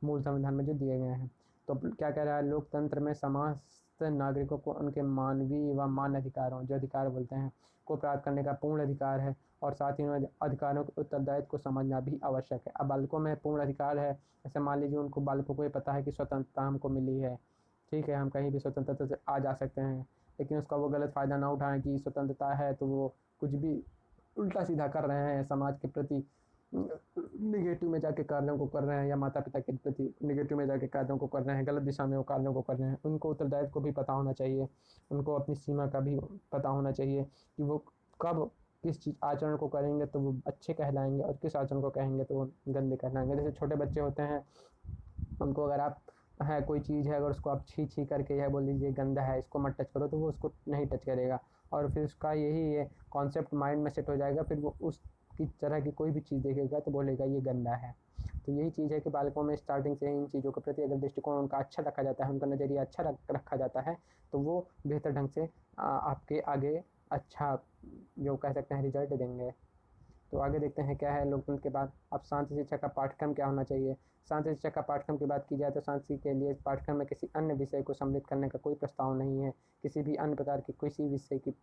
[SPEAKER 2] मूल संविधान में जो दिए गए हैं। तो क्या कह रहा है, लोकतंत्र में समस्त नागरिकों को उनके मानवीय व मान्य अधिकारों, जो अधिकार बोलते हैं, को प्राप्त करने का पूर्ण अधिकार है, और साथ ही उन अधिकारों के उत्तरदायित्व को समझना भी आवश्यक है। अब बालकों में पूर्ण अधिकार है, जैसे मान लीजिए उनको, बालकों को ये पता है कि स्वतंत्रता हमको मिली है, ठीक है, हम कहीं भी स्वतंत्रता से आ जा सकते हैं, लेकिन उसका वो गलत फ़ायदा ना उठाएं कि स्वतंत्रता है तो वो कुछ भी उल्टा सीधा कर रहे हैं, समाज के प्रति निगेटिव में जाके कार्यों को कर रहे हैं, या माता पिता के प्रति निगेटिव में जाके कार्यों को कर रहे हैं, गलत दिशा में वो कार्यों को कर रहे हैं। उनको उत्तरदायित्व को भी पता होना चाहिए, उनको अपनी सीमा का भी पता होना चाहिए कि वो कब किस चीज़ आचरण को करेंगे तो वो अच्छे कहलाएंगे, और किस आचरण को कहेंगे तो वो गंदे कहलाएंगे। जैसे छोटे बच्चे होते हैं, उनको अगर आप है कोई चीज़ है, अगर उसको आप छी छी करके यह बोल दीजिए गंदा है, इसको मत टच करो, तो वो उसको नहीं टच करेगा, और फिर उसका यही ये कॉन्सेप्ट माइंड में सेट हो जाएगा, फिर वो उस की तरह की कोई भी चीज़ देखेगा तो बोलेगा ये गंदा है। तो यही चीज़ है कि बालकों में स्टार्टिंग से इन चीज़ों के प्रति अगर दृष्टिकोण उनका अच्छा रखा जाता है, उनका नज़रिया अच्छा रखा जाता है, तो वो बेहतर ढंग से आपके आगे अच्छा, जो कह सकते हैं, रिजल्ट देंगे। तो आगे देखते हैं क्या है लोकतंत्र के बाद। अब शांति शिक्षा का पाठ्यक्रम क्या होना चाहिए। शांति शिक्षा का पाठ्यक्रम की बात की जाए तो शांति के लिए पाठ्यक्रम में किसी अन्य विषय को सम्मिलित करने का कोई प्रस्ताव नहीं है। किसी भी अन्य प्रकार की किसी विषय की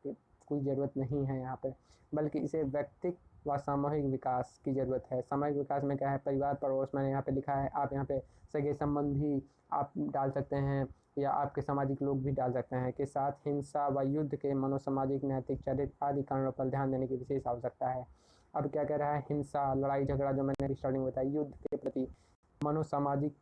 [SPEAKER 2] कोई ज़रूरत नहीं है यहाँ पे, बल्कि इसे व्यक्तिक व सामूहिक विकास की ज़रूरत है। सामूहिक विकास में क्या है, परिवार, पड़ोस, मैंने यहाँ पे लिखा है, आप यहाँ पे सगे संबंधी आप डाल सकते हैं, या आपके सामाजिक लोग भी डाल सकते हैं, के साथ हिंसा व युद्ध के मनोसामाजिक, नैतिक, चरित्र आदि कारणों पर ध्यान देने की विशेष आवश्यकता है। अब क्या कह रहा है, हिंसा, लड़ाई झगड़ा, जो मैंने स्टार्टिंग में बताया, युद्ध के प्रति, मनोसामाजिक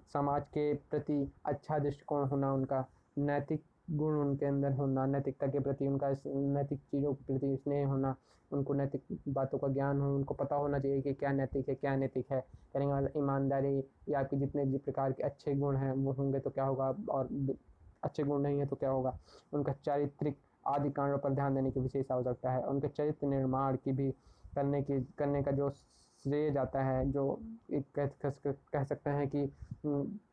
[SPEAKER 2] समाज के प्रति अच्छा दृष्टिकोण होना, उनका नैतिक गुण उनके अंदर होना, नैतिकता के प्रति उनका नैतिक चीज़ों के प्रति स्नेह होना, उनको नैतिक बातों का ज्ञान हो, उनको पता होना चाहिए कि क्या नैतिक है क्या अनैतिक है। करेंगे वाला ईमानदारी या आपके जितने भी प्रकार के अच्छे गुण हैं वो होंगे तो क्या होगा, और अच्छे गुण नहीं है तो क्या होगा। उनका चारित्रिक आदि कारणों पर ध्यान देने की विशेष आवश्यकता है। उनके चरित्र निर्माण की भी करने का जो श्रेय जाता है, जो एक कह सकते हैं कि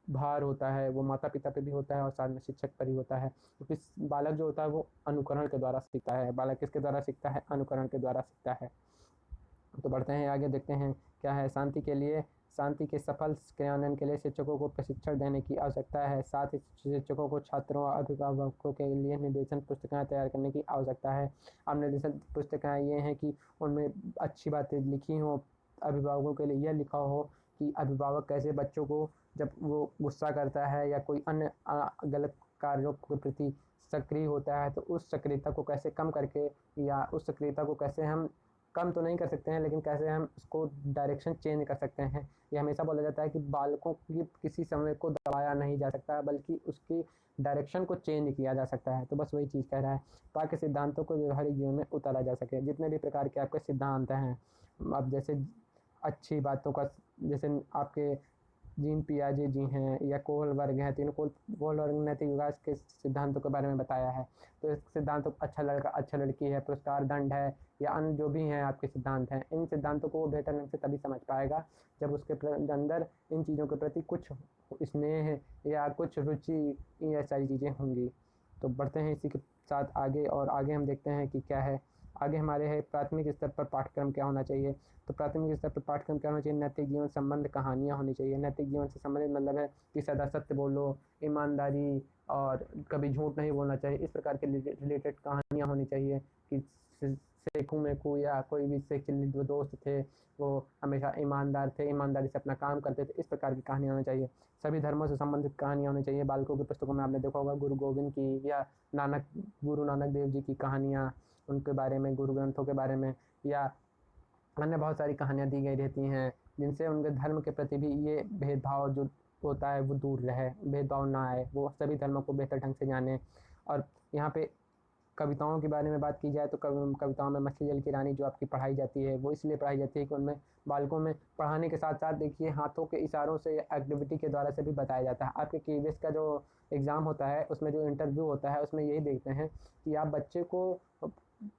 [SPEAKER 2] भार होता है, वो माता पिता पे भी होता है और साथ में शिक्षक पर ही होता है। क्योंकि बालक जो होता है वो अनुकरण के द्वारा सीखता है। बालक किसके द्वारा सीखता है, अनुकरण के द्वारा सीखता है। तो बढ़ते हैं आगे, देखते हैं क्या है। शांति के सफल क्रियान्वयन के लिए शिक्षकों को प्रशिक्षण देने की आवश्यकता है। साथ ही शिक्षकों को छात्रों और अभिभावकों के लिए निर्देशन पुस्तिकाएं तैयार करने की आवश्यकता है। अब निर्देशन पुस्तिकाएं ये हैं कि उनमें अच्छी बातें लिखी हों, अभिभावकों के लिए यह लिखा हो कि अभिभावक कैसे बच्चों को जब वो गुस्सा करता है या कोई अन्य गलत कार्यों के प्रति सक्रिय होता है तो उस सक्रियता को कैसे कम करके, या उस सक्रियता को कैसे हम कम तो नहीं कर सकते हैं लेकिन कैसे हम उसको डायरेक्शन चेंज कर सकते हैं। ये हमेशा बोला जाता है कि बालकों की किसी समय को दबाया नहीं जा सकता बल्कि उसकी डायरेक्शन को चेंज किया जा सकता है। तो बस वही चीज़ कह रहा है, ताकि सिद्धांतों को व्यवहारिक जीवन में उतारा जा सके। जितने भी प्रकार के आपके सिद्धांत हैं, अब जैसे अच्छी बातों का, जैसे आपके जीन पियाजे जी हैं या कोहलबर्ग हैं, तीनों कोहलबर्ग ने नैतिक विकास के सिद्धांतों के बारे में बताया है। तो इस सिद्धांतों अच्छा लड़का अच्छा लड़की है, पुरस्कार दंड है, या अन्य जो भी हैं आपके सिद्धांत हैं, इन सिद्धांतों को वो बेहतर ढंग से तभी समझ पाएगा जब उसके अंदर इन चीज़ों के प्रति कुछ स्नेह या कुछ रुचि, ये सारी चीज़ें होंगी। तो बढ़ते हैं इसी के साथ आगे, और आगे हम देखते हैं कि क्या है। आगे हमारे है प्राथमिक स्तर पर पाठ्यक्रम क्या होना चाहिए। तो प्राथमिक स्तर पर पाठ्यक्रम क्या होना चाहिए, नैतिक जीवन संबंध कहानियाँ होनी चाहिए। नैतिक जीवन से संबंधित मतलब है कि सदा सत्य बोलो, ईमानदारी, और कभी झूठ नहीं बोलना चाहिए। इस प्रकार के रिलेटेड कहानियाँ होनी चाहिए कि सेखू मेखू या कोई भी शेख चिल्ली जो दोस्त थे वो हमेशा ईमानदार थे, ईमानदारी से अपना काम करते थे। इस प्रकार की कहानियाँ होनी चाहिए। सभी धर्मों से संबंधित कहानियाँ होनी चाहिए। बालकों की पुस्तकों में आपने देखा होगा गुरु गोविंद की या गुरु नानक देव जी की कहानियाँ, उनके बारे में, गुरु ग्रंथों के बारे में, या अन्य बहुत सारी कहानियाँ दी गई रहती हैं जिनसे उनके धर्म के प्रति भी ये भेदभाव जो होता है वो दूर रहे, भेदभाव ना आए, वो सभी धर्मों को बेहतर ढंग से जाने। और यहाँ पे कविताओं के बारे में बात की जाए तो कविताओं में मछली जल की रानी जो आपकी पढ़ाई जाती है वो इसलिए पढ़ाई जाती है कि उनमें बालकों में पढ़ाने के साथ साथ देखिए हाथों के इशारों से, एक्टिविटी के द्वारा से भी बताया जाता है। आपके केवीएस का जो एग्ज़ाम होता है उसमें जो इंटरव्यू होता है उसमें यही देखते हैं कि आप बच्चे को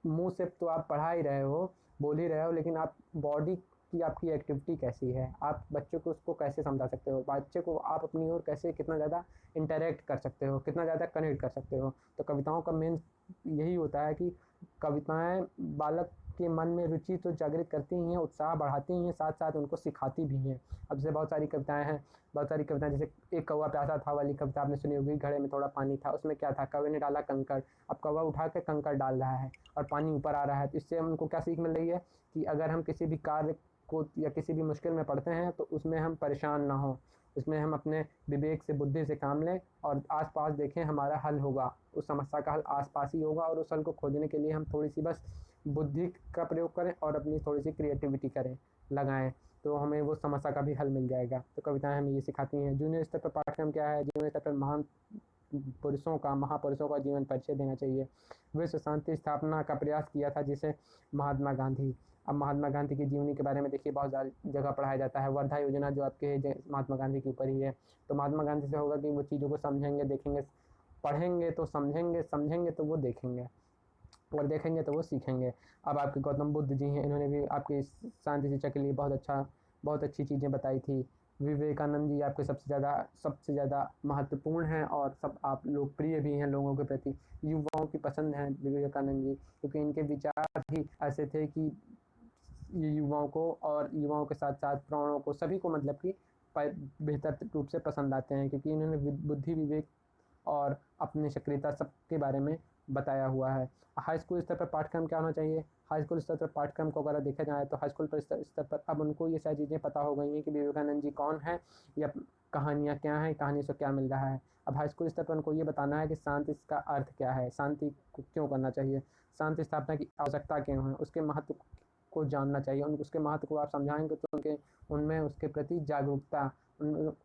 [SPEAKER 2] मुँह से तो आप पढ़ा ही रहे हो, बोल ही रहे हो, लेकिन आप बॉडी की आपकी एक्टिविटी कैसी है, आप बच्चे को उसको कैसे समझा सकते हो, बच्चे को आप अपनी ओर कैसे कितना ज़्यादा इंटरेक्ट कर सकते हो, कितना ज़्यादा कनेक्ट कर सकते हो। तो कविताओं का मेन यही होता है कि कविताएं बालक के मन में रुचि तो जागृत करती ही हैं, उत्साह बढ़ाती ही हैं, साथ साथ उनको सिखाती भी हैं। अब जैसे बहुत सारी कविताएं हैं, बहुत सारी कविताएं, जैसे एक कौवा प्यासा था वाली कविता आपने सुनी होगी, घड़े में थोड़ा पानी था। उसमें क्या था, कौवे ने डाला कंकड़, अब कौवा उठा के कंकड़ डाल रहा है और पानी ऊपर आ रहा है। तो इससे हमको क्या सीख मिल रही है कि अगर हम किसी भी कार्य को या किसी भी मुश्किल में पड़ते हैं तो उसमें हम परेशान ना हो, उसमें हम अपने विवेक से, बुद्धि से काम लें और आसपास देखें, हमारा हल होगा, उस समस्या का हल आसपास ही होगा। और उस हल को खोजने के लिए हम थोड़ी सी बस बुद्धि का प्रयोग करें और अपनी थोड़ी सी क्रिएटिविटी करें, लगाएं, तो हमें वो समस्या का भी हल मिल जाएगा। तो कविताएं हमें ये सिखाती हैं। जूनियर स्तर पर पाठ्यक्रम क्या है, जूनियर स्तर पर महापुरुषों का जीवन परिचय देना चाहिए। विश्व शांति स्थापना का प्रयास किया था जिसे महात्मा गांधी। अब महात्मा गांधी की जीवनी के बारे में देखिए बहुत जगह पढ़ाया जाता है। वर्धा योजना जो आपके महात्मा गांधी के ऊपर ही है। तो महात्मा गांधी से होगा कि वो चीज़ों को समझेंगे, देखेंगे, पढ़ेंगे तो समझेंगे, समझेंगे तो वो देखेंगे, और देखेंगे तो वो सीखेंगे। अब आपके गौतम बुद्ध जी हैं, इन्होंने भी आपकी शांति शिक्षा के लिए बहुत अच्छी चीज़ें बताई थी। विवेकानंद जी आपके सबसे ज़्यादा महत्वपूर्ण हैं और सब आप लोकप्रिय भी हैं लोगों के प्रति, युवाओं की पसंद हैं विवेकानंद जी, क्योंकि इनके विचार ही ऐसे थे कि ये युवाओं को और युवाओं के साथ साथ प्राणों को, सभी को मतलब कि बेहतर रूप से पसंद आते हैं, क्योंकि इन्होंने बुद्धि, विवेक और अपनी सक्रियता सबके बारे में बताया हुआ है। हाई स्कूल स्तर पर पाठ्यक्रम क्या होना चाहिए, हाई स्कूल स्तर पर पाठ्यक्रम को अगर देखा जाए तो हाई स्कूल पर स्तर पर अब उनको ये सारी चीज़ें पता हो गई हैं कि विवेकानंद जी कौन है या कहानियाँ क्या हैं, कहानी से क्या मिल रहा है। अब हाई स्कूल स्तर पर उनको ये बताना है कि शांति का अर्थ क्या है, शांति को क्यों करना चाहिए, शांति स्थापना की आवश्यकता क्यों है, उसके महत्व को जानना चाहिए, उसके महत्व को आप समझाएंगे तो उनमें उसके प्रति जागरूकता,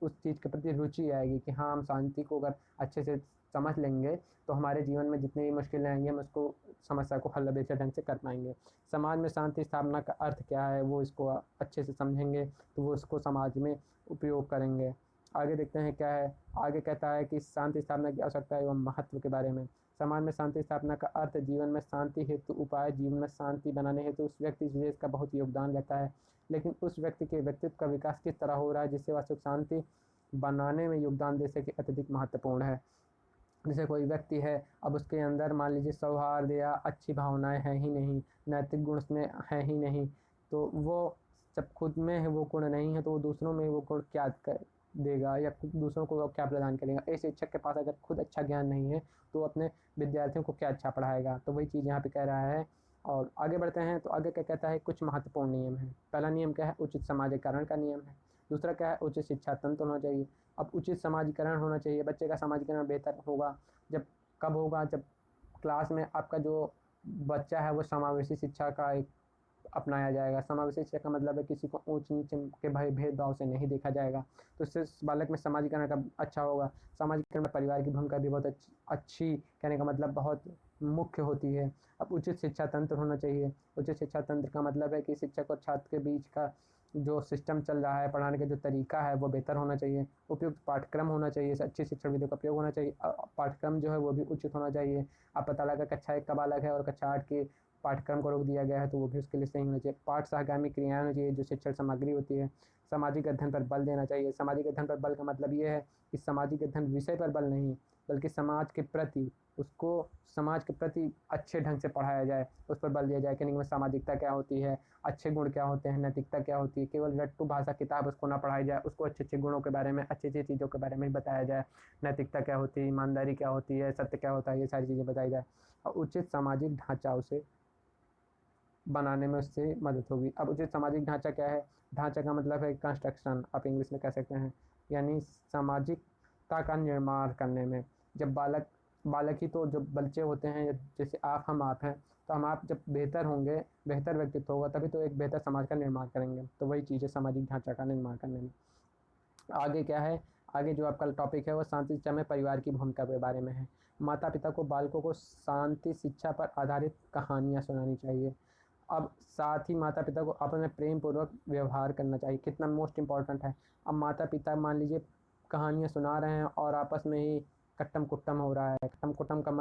[SPEAKER 2] उस चीज़ के प्रति रुचि आएगी कि हाँ, हम शांति को अगर अच्छे से समझ लेंगे तो हमारे जीवन में जितनी भी मुश्किलें आएंगी हम उसको समस्या को हल बेहतर ढंग से कर पाएंगे। समाज में शांति स्थापना का अर्थ क्या है वो इसको अच्छे से समझेंगे तो वो उसको समाज में उपयोग करेंगे। आगे देखते हैं क्या है। आगे कहता है कि शांति स्थापना की आवश्यकता एवं महत्व के बारे में। समाज में शांति स्थापना का अर्थ जीवन में शांति हेतु उपाय, जीवन में शांति बनाने हेतु उस व्यक्ति विशेष का बहुत योगदान रहता है, लेकिन उस व्यक्ति के व्यक्तित्व का विकास किस तरह हो रहा है जिससे वह सुख शांति बनाने में योगदान दे सके अत्यधिक महत्वपूर्ण है। जैसे कोई व्यक्ति है, अब उसके अंदर मान लीजिए सौहार्द या अच्छी भावनाएं हैं ही नहीं, नैतिक गुण उसमें है ही नहीं, तो वो जब खुद में है वो गुण नहीं है तो वो दूसरों में वो गुण क्या देगा या दूसरों को क्या प्रदान करेगा। एक शिक्षक के पास अगर खुद अच्छा ज्ञान नहीं है तो वो अपने विद्यार्थियों को क्या अच्छा पढ़ाएगा। तो वही चीज़ यहाँ पे कह रहा है। और आगे बढ़ते हैं तो आगे क्या कहता है, कुछ महत्वपूर्ण नियम है। पहला नियम क्या है, उचित समाजीकरण का नियम है। दूसरा क्या है, उचित शिक्षा तंत्र होना चाहिए। अब उचित समाजीकरण होना चाहिए, बच्चे का समाजीकरण बेहतर होगा जब कब होगा, जब क्लास में आपका जो बच्चा है वो समावेशी शिक्षा का एक अपनाया जाएगा। समावेशी शिक्षा का मतलब है किसी को ऊंच नीच के भय भेदभाव से नहीं देखा जाएगा, तो इससे बालक में समाजीकरण का अच्छा होगा। समाजीकरण में परिवार की भूमिका भी बहुत अच्छी कहने का मतलब बहुत मुख्य होती है। अब उचित शिक्षा तंत्र होना चाहिए। उचित शिक्षा तंत्र का मतलब है कि शिक्षक और छात्र के बीच का जो सिस्टम चल रहा है, पढ़ाने का जो तरीका है वो बेहतर होना चाहिए। उपयुक्त पाठ्यक्रम होना चाहिए, अच्छी शिक्षण विधियों का प्रयोग होना चाहिए। पाठ्यक्रम जो है वो भी उचित होना चाहिए। आप पता लगा कक्षा 1 का बालक है और कक्षा 8 के पाठ्यक्रम को रोक दिया गया है तो वो भी उसके लिए सही होना चाहिए। पाठ सहगामी क्रियाएं होनी चाहिए जो शिक्षण सामग्री होती है। सामाजिक अध्ययन पर बल देना चाहिए। सामाजिक अध्ययन पर बल का मतलब ये है कि सामाजिक अध्ययन विषय पर बल नहीं, बल्कि समाज के प्रति उसको समाज के प्रति अच्छे ढंग से पढ़ाया जाए, उस पर बल दिया जाए कि नहीं सामाजिकता क्या होती है, अच्छे गुण क्या होते हैं, नैतिकता क्या होती है। केवल रट्टू भाषा किताब उसको ना पढ़ाई जाए, उसको अच्छे अच्छे गुणों के बारे में, अच्छी अच्छी चीज़ों के बारे में बताया जाए। नैतिकता क्या होती है, ईमानदारी क्या होती है, सत्य क्या होता है, ये सारी चीज़ें बताई जाए और उचित सामाजिक ढांचा उसे बनाने में उससे मदद होगी। अब उचित सामाजिक ढांचा क्या है, ढांचा का मतलब है कंस्ट्रक्शन, आप इंग्लिश में कह सकते हैं, यानी सामाजिकता का निर्माण करने में। जब बालक ही तो जो बच्चे होते हैं, जैसे आप हैं, तो हम आप जब बेहतर होंगे, बेहतर व्यक्तित्व होगा तभी तो एक बेहतर समाज का निर्माण करेंगे। तो वही चीज़ है सामाजिक ढांचा का निर्माण करने में। आगे क्या है, आगे जो आपका टॉपिक है वो शांति शिक्षा में परिवार की भूमिका के बारे में है। माता पिता को बालकों को शांति शिक्षा पर आधारित कहानियाँ सुनानी चाहिए। अब साथ ही माता पिता को आपस में प्रेम पूर्वक व्यवहार करना चाहिए, कितना मोस्ट इम्पॉर्टेंट है। अब माता पिता मान लीजिए कहानियाँ सुना रहे हैं और आपस में ही कट्टम कुट्टम हो रहा है। कट्टम कुट्टम का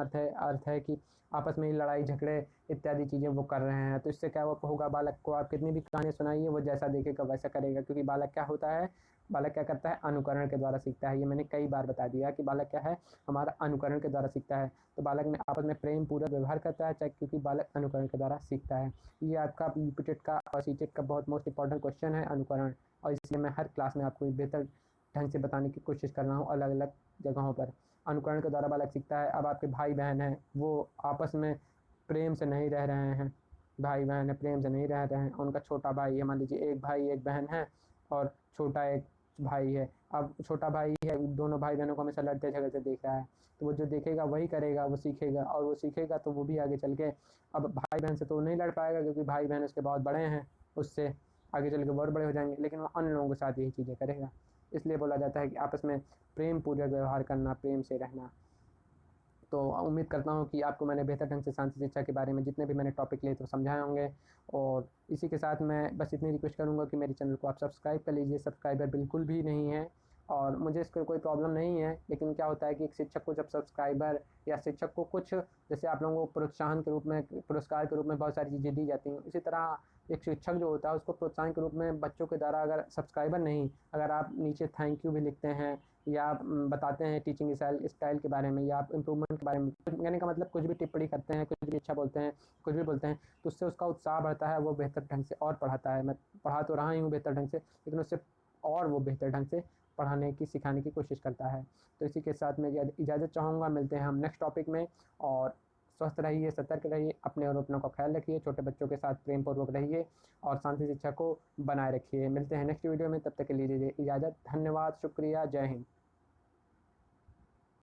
[SPEAKER 2] अर्थ है कि आपस में ही लड़ाई झगड़े इत्यादि चीज़ें वो कर रहे हैं, तो इससे क्या होगा, बालक को आप कितनी भी कहानियाँ सुनाइए वो जैसा देखेगा वैसा करेगा, क्योंकि बालक क्या होता है, बालक क्या करता है, अनुकरण के द्वारा सीखता है। ये मैंने कई बार बता दिया कि बालक क्या है, हमारा अनुकरण के द्वारा सीखता है। तो बालक में आपस में प्रेम पूर्वक व्यवहार करता है, चाहे क्योंकि बालक अनुकरण के द्वारा सीखता है। ये आपका यूपीटेट का और सीटेट का बहुत मोस्ट इंपॉर्टेंट क्वेश्चन है, अनुकरण, और इसलिए मैं हर क्लास में आपको बेहतर ढंग से बताने की कोशिश कर रहा हूँ अलग अलग जगहों पर। अनुकरण के द्वारा बालक सीखता है। अब आपके भाई बहन हैं, वो आपस में प्रेम से नहीं रह रहे हैं, भाई बहन है प्रेम से नहीं रह रहे हैं, उनका छोटा भाई है, मान लीजिए एक भाई एक बहन है और छोटा एक भाई है। अब छोटा भाई है, दोनों भाई बहनों को हमेशा लड़ते झगड़ते देख रहा है, तो वो जो देखेगा वही करेगा, वो सीखेगा, और वो सीखेगा तो वो भी आगे चल के, अब भाई बहन से तो नहीं लड़ पाएगा क्योंकि भाई बहन उसके बहुत बड़े हैं, उससे आगे चल के बहुत बड़े हो जाएंगे, लेकिन वो अन्य लोगों के साथ यही चीज़ें करेगा। इसलिए बोला जाता है कि आपस में प्रेम पूर्वक व्यवहार करना, प्रेम से रहना। तो उम्मीद करता हूँ कि आपको मैंने बेहतर ढंग से शांति शिक्षा के बारे में जितने भी मैंने टॉपिक लिए तो समझाए होंगे। और इसी के साथ मैं बस इतनी रिक्वेस्ट करूँगा कि मेरे चैनल को आप सब्सक्राइब कर लीजिए। सब्सक्राइबर बिल्कुल भी नहीं है और मुझे इसका कोई प्रॉब्लम नहीं है, लेकिन क्या होता है कि एक शिक्षक को जब सब्सक्राइबर या शिक्षक को कुछ, जैसे आप लोगों को प्रोत्साहन के रूप में, पुरस्कार के रूप में बहुत सारी चीज़ें दी जाती हैं, इसी तरह एक शिक्षक जो होता है उसको प्रोत्साहन के रूप में बच्चों के द्वारा, अगर सब्सक्राइबर नहीं, अगर आप नीचे थैंक यू भी लिखते हैं या आप बताते हैं टीचिंग स्टाइल के बारे में या आप इम्प्रूवमेंट के बारे में, कहने का मतलब कुछ भी टिप्पणी करते हैं, कुछ भी अच्छा बोलते हैं, कुछ भी बोलते हैं, तो उससे उसका उत्साह बढ़ता है, वो बेहतर ढंग से और पढ़ाता है। मैं पढ़ा तो रहा ही हूँ बेहतर ढंग से, लेकिन उससे और वो बेहतर ढंग से पढ़ाने की, सिखाने की कोशिश करता है। तो इसी के साथ मैं इजाज़त चाहूँगा, मिलते हैं हम नेक्स्ट टॉपिक में। और स्वस्थ रहिए, सतर्क रहिए, अपने और अपनों का ख्याल रखिए, छोटे बच्चों के साथ प्रेम पूर्वक रहिए और शांति शिक्षा को बनाए रखिए। मिलते हैं नेक्स्ट वीडियो में, तब तक के लिए दीजिए इजाज़त। धन्यवाद, शुक्रिया, जय हिंद।